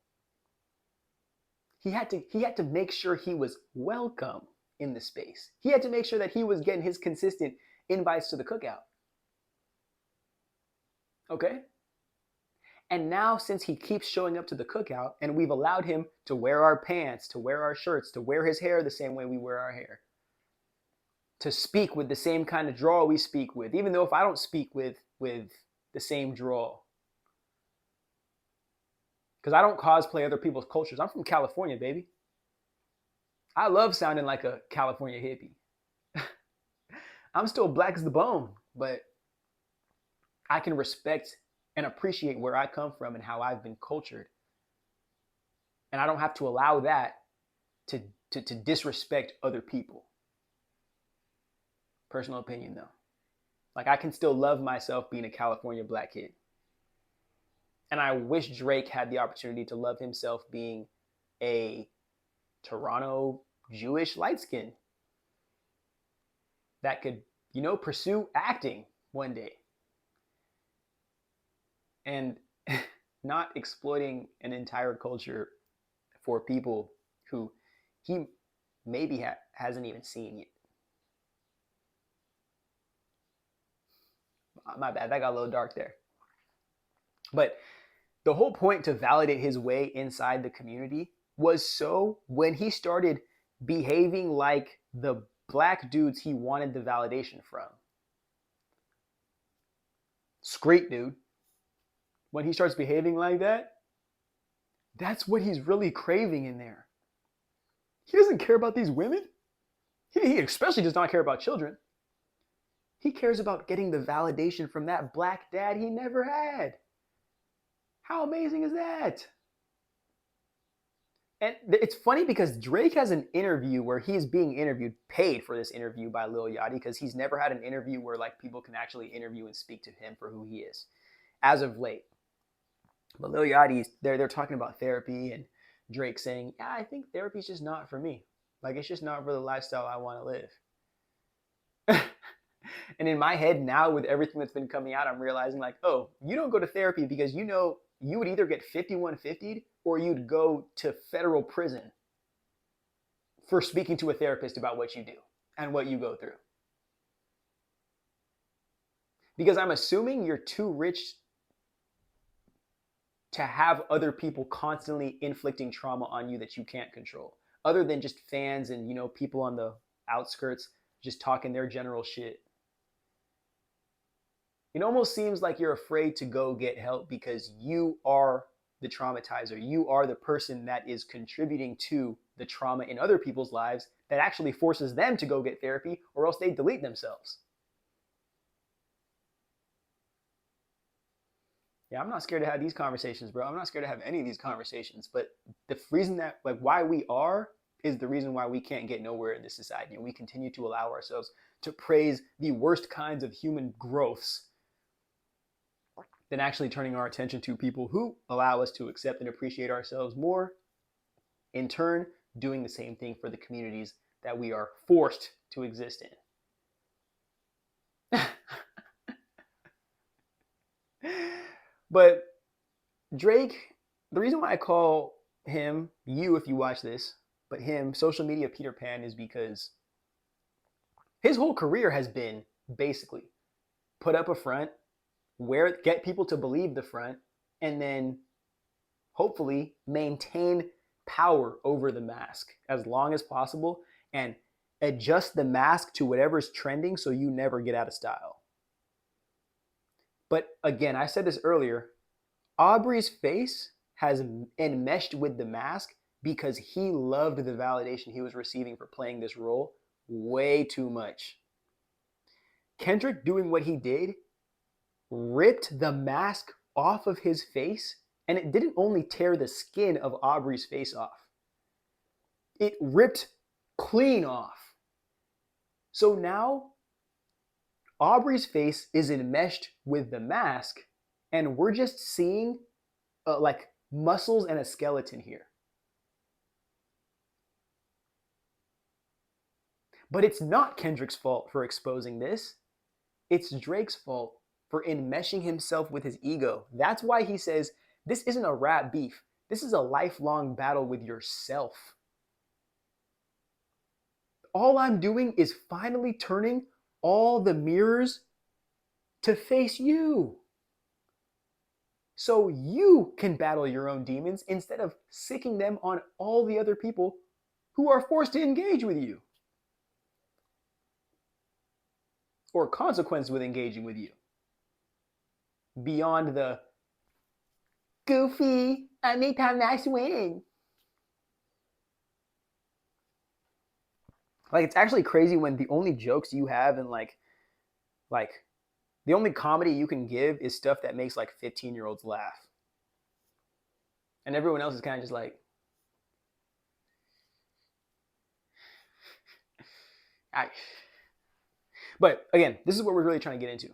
He had to make sure he was welcome in the space. He had to make sure that he was getting his consistent invites to the cookout. Okay? And now, since he keeps showing up to the cookout and we've allowed him to wear our pants, to wear our shirts, to wear his hair the same way we wear our hair, to speak with the same kind of drawl we speak with, even though if I don't speak with the same drawl, because I don't cosplay other people's cultures. I'm from California, baby. I love sounding like a California hippie. I'm still black as the bone, but I can respect and appreciate where I come from and how I've been cultured. And I don't have to allow that to disrespect other people. Personal opinion, though. Like, I can still love myself being a California black kid. And I wish Drake had the opportunity to love himself being a Toronto Jewish light skin that could, pursue acting one day. And not exploiting an entire culture for people who he maybe hasn't even seen yet. My bad, that got a little dark there. But the whole point to validate his way inside the community was so when he started behaving like the black dudes he wanted the validation from. Screet, dude. When he starts behaving like that, that's what he's really craving in there. He doesn't care about these women. He especially does not care about children. He cares about getting the validation from that black dad he never had. How amazing is that? And it's funny because Drake has an interview where he's being interviewed, paid for this interview by Lil Yachty, because he's never had an interview where like people can actually interview and speak to him for who he is, as of late. But Lil Yachty, they're talking about therapy, and Drake saying, yeah, I think therapy's just not for me. Like, it's just not for the lifestyle I want to live. And in my head now, with everything that's been coming out, I'm realizing like, oh, you don't go to therapy because you would either get 5150'd or you'd go to federal prison for speaking to a therapist about what you do and what you go through. Because I'm assuming you're too rich to have other people constantly inflicting trauma on you that you can't control, other than just fans and, people on the outskirts just talking their general shit. It almost seems like you're afraid to go get help because you are the traumatizer. You are the person that is contributing to the trauma in other people's lives that actually forces them to go get therapy, or else they delete themselves. Yeah, I'm not scared to have these conversations, bro. I'm not scared to have any of these conversations. But the reason that, why we are is the reason why we can't get nowhere in this society. And we continue to allow ourselves to praise the worst kinds of human growths than actually turning our attention to people who allow us to accept and appreciate ourselves more, in turn, doing the same thing for the communities that we are forced to exist in. But Drake, the reason why I call him, you if you watch this, but him, social media Peter Pan, is because his whole career has been basically put up a front, get people to believe the front, and then hopefully maintain power over the mask as long as possible and adjust the mask to whatever's trending so you never get out of style. But again, I said this earlier, Aubrey's face has enmeshed with the mask because he loved the validation he was receiving for playing this role way too much. Kendrick doing what he did ripped the mask off of his face, and it didn't only tear the skin of Aubrey's face off. It ripped clean off. So now Aubrey's face is enmeshed with the mask, and we're just seeing like muscles and a skeleton here. But it's not Kendrick's fault for exposing this. It's Drake's fault for enmeshing himself with his ego. That's why he says, this isn't a rap beef. This is a lifelong battle with yourself. All I'm doing is finally turning all the mirrors to face you, so you can battle your own demons instead of sicking them on all the other people who are forced to engage with you, or consequence with engaging with you, beyond the goofy, anytime nice win. Like, it's actually crazy when the only jokes you have in like The only comedy you can give is stuff that makes like 15-year-olds laugh. And everyone else is kind of just like, But again, this is what we're really trying to get into.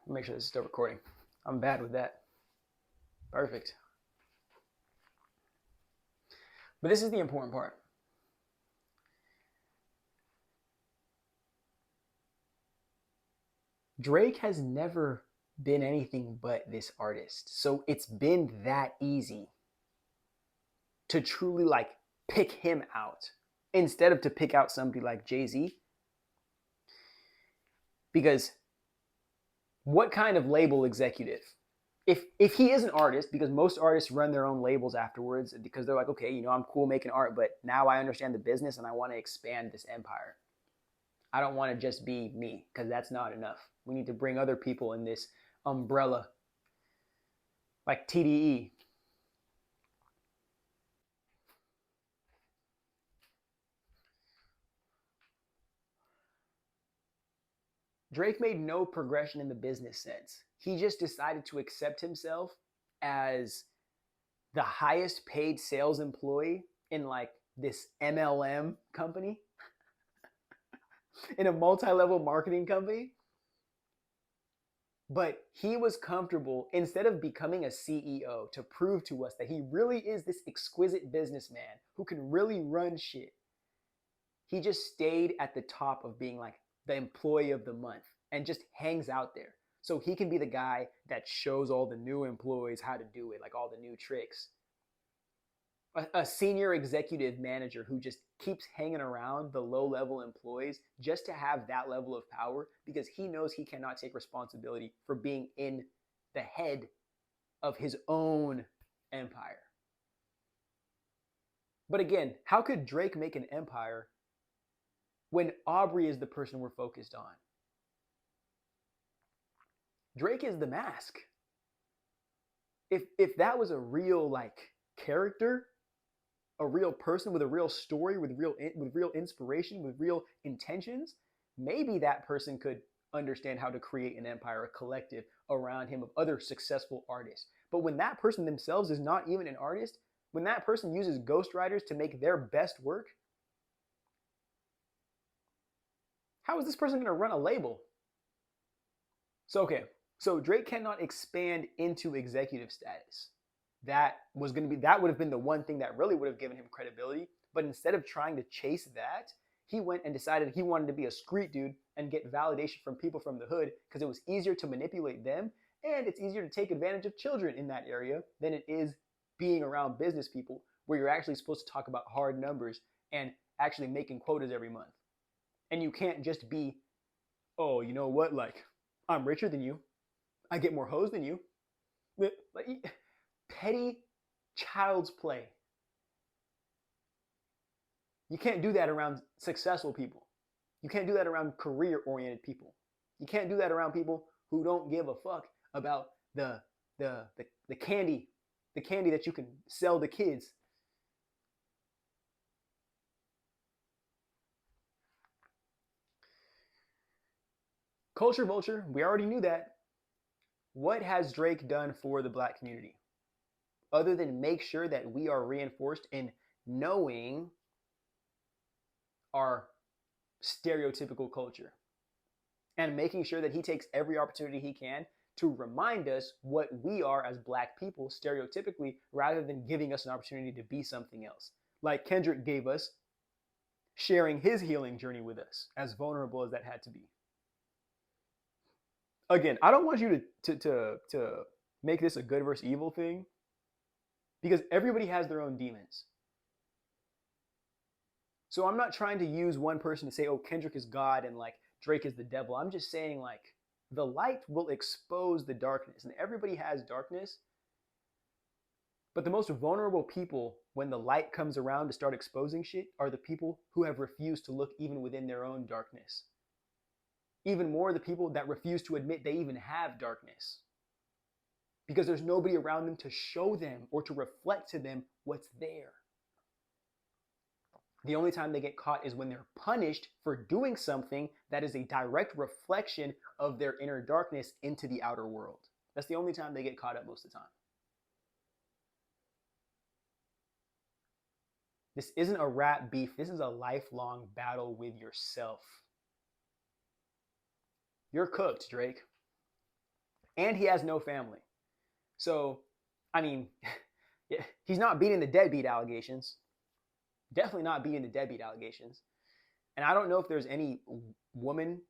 Make sure this is still recording. I'm bad with that. Perfect. But this is the important part. Drake has never been anything but this artist. So it's been that easy to truly like pick him out instead of to pick out somebody like Jay-Z. Because what kind of label executive? If he is an artist, because most artists run their own labels afterwards because they're like, okay, you know, I'm cool making art, but now I understand the business and I want to expand this empire. I don't want to just be me because that's not enough. We need to bring other people in this umbrella, like TDE. Drake made no progression in the business sense. He just decided to accept himself as the highest paid sales employee in like this MLM company, in a multi-level marketing company. But he was comfortable, instead of becoming a CEO to prove to us that he really is this exquisite businessman who can really run shit, he just stayed at the top of being like the employee of the month and just hangs out there. So he can be the guy that shows all the new employees how to do it, like all the new tricks. A senior executive manager who just keeps hanging around the low-level employees just to have that level of power because he knows he cannot take responsibility for being in the head of his own empire. But again, how could Drake make an empire when Aubrey is the person we're focused on? Drake is the mask. If that was a real like character, a real person with a real story, with real inspiration, with real intentions, maybe that person could understand how to create an empire, a collective around him of other successful artists. But when that person themselves is not even an artist, when that person uses ghostwriters to make their best work, how is this person going to run a label? So Drake cannot expand into executive status. That would have been the one thing that really would have given him credibility. But instead of trying to chase that, he went and decided he wanted to be a street dude and get validation from people from the hood because it was easier to manipulate them and it's easier to take advantage of children in that area than it is being around business people where you're actually supposed to talk about hard numbers and actually making quotas every month. And you can't just be, oh, you know what, like, I'm richer than you. I get more hoes than you. Like, petty child's play. You can't do that around successful people. You can't do that around career-oriented people. You can't do that around people who don't give a fuck about the candy that you can sell to kids. Culture vulture, we already knew that. What has Drake done for the black community? Other than make sure that we are reinforced in knowing our stereotypical culture and making sure that he takes every opportunity he can to remind us what we are as black people stereotypically rather than giving us an opportunity to be something else. Like Kendrick gave us, sharing his healing journey with us, as vulnerable as that had to be. Again, I don't want you to make this a good versus evil thing because everybody has their own demons. So I'm not trying to use one person to say, oh, Kendrick is God and like Drake is the devil. I'm just saying like the light will expose the darkness and everybody has darkness. But the most vulnerable people when the light comes around to start exposing shit are the people who have refused to look even within their own darkness. Even more the people that refuse to admit they even have darkness. Because there's nobody around them to show them or to reflect to them what's there. The only time they get caught is when they're punished for doing something that is a direct reflection of their inner darkness into the outer world. That's the only time they get caught up most of the time. This isn't a rap beef. This is a lifelong battle with yourself. You're cooked, Drake. And he has no family. So, I mean, he's not beating the deadbeat allegations. Definitely not beating the deadbeat allegations. And I don't know if there's any woman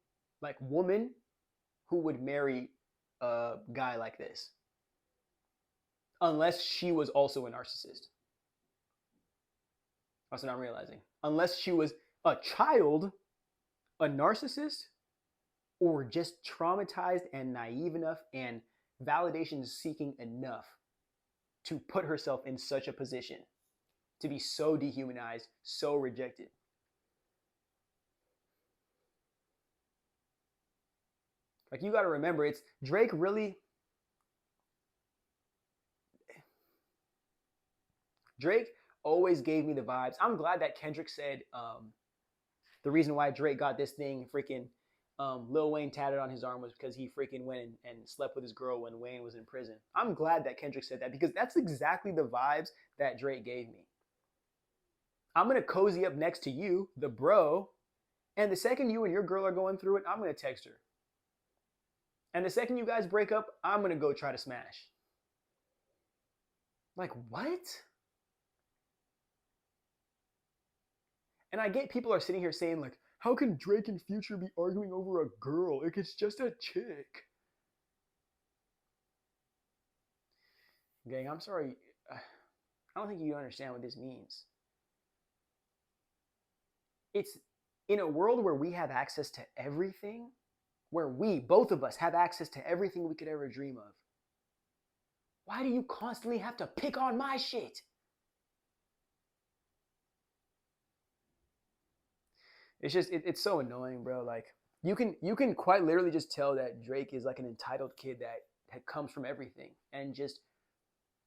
who would marry a guy like this. Unless she was also a narcissist. That's what I'm realizing. Unless she was a child, a narcissist, or just traumatized and naive enough and validation seeking enough to put herself in such a position to be so dehumanized, so rejected. Like, you got to remember, it's Drake really. Drake always gave me the vibes. I'm glad that Kendrick said the reason why Drake got this thing freaking Lil Wayne tatted on his arm was because he freaking went and slept with his girl when Wayne was in prison. I'm glad that Kendrick said that because that's exactly the vibes that Drake gave me. I'm going to cozy up next to you, the bro, and the second you and your girl are going through it, I'm going to text her. And the second you guys break up, I'm going to go try to smash. Like, what? And I get people are sitting here saying, like, how can Drake and Future be arguing over a girl? Like, it's just a chick. Gang, I'm sorry. I don't think you understand what this means. It's in a world where we have access to everything, where we, both of us, have access to everything we could ever dream of. Why do you constantly have to pick on my shit? It's just, it's so annoying, bro. Like, you can quite literally just tell that Drake is like an entitled kid that comes from everything and just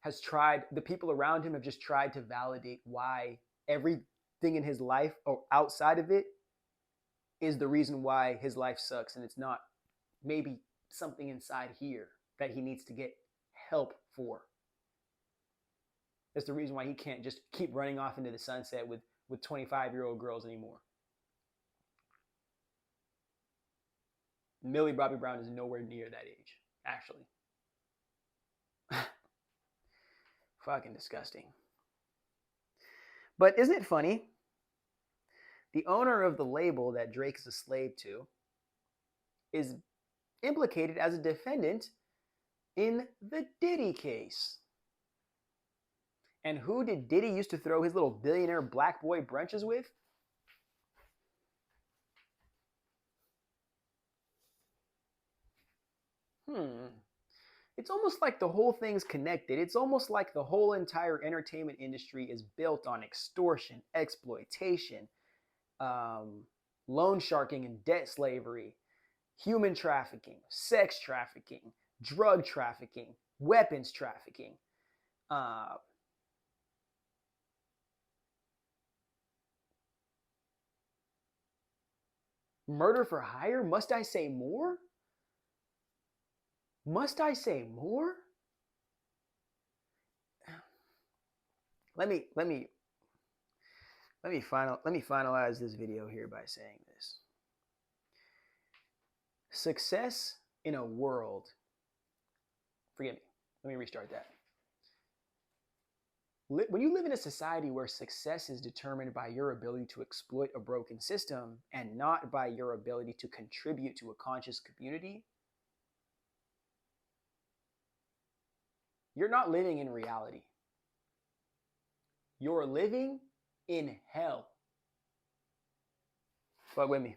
has tried, the people around him have just tried to validate why everything in his life or outside of it is the reason why his life sucks, and it's not maybe something inside here that he needs to get help for. That's the reason why he can't just keep running off into the sunset with 25-year-old girls anymore. Millie Bobby Brown is nowhere near that age, actually. Fucking disgusting. But isn't it funny? The owner of the label that Drake is a slave to is implicated as a defendant in the Diddy case. And who did Diddy used to throw his little billionaire black boy brunches with? It's almost like the whole thing's connected. It's almost like the whole entire entertainment industry is built on extortion, exploitation, loan sharking and debt slavery, human trafficking, sex trafficking, drug trafficking, weapons trafficking, murder for hire. Must I say more? Must I say more? Let me finalize this video here by saying this. Success in a world, forgive me, let me restart that. When you live in a society where success is determined by your ability to exploit a broken system and not by your ability to contribute to a conscious community, you're not living in reality. You're living in hell. Fuck with me.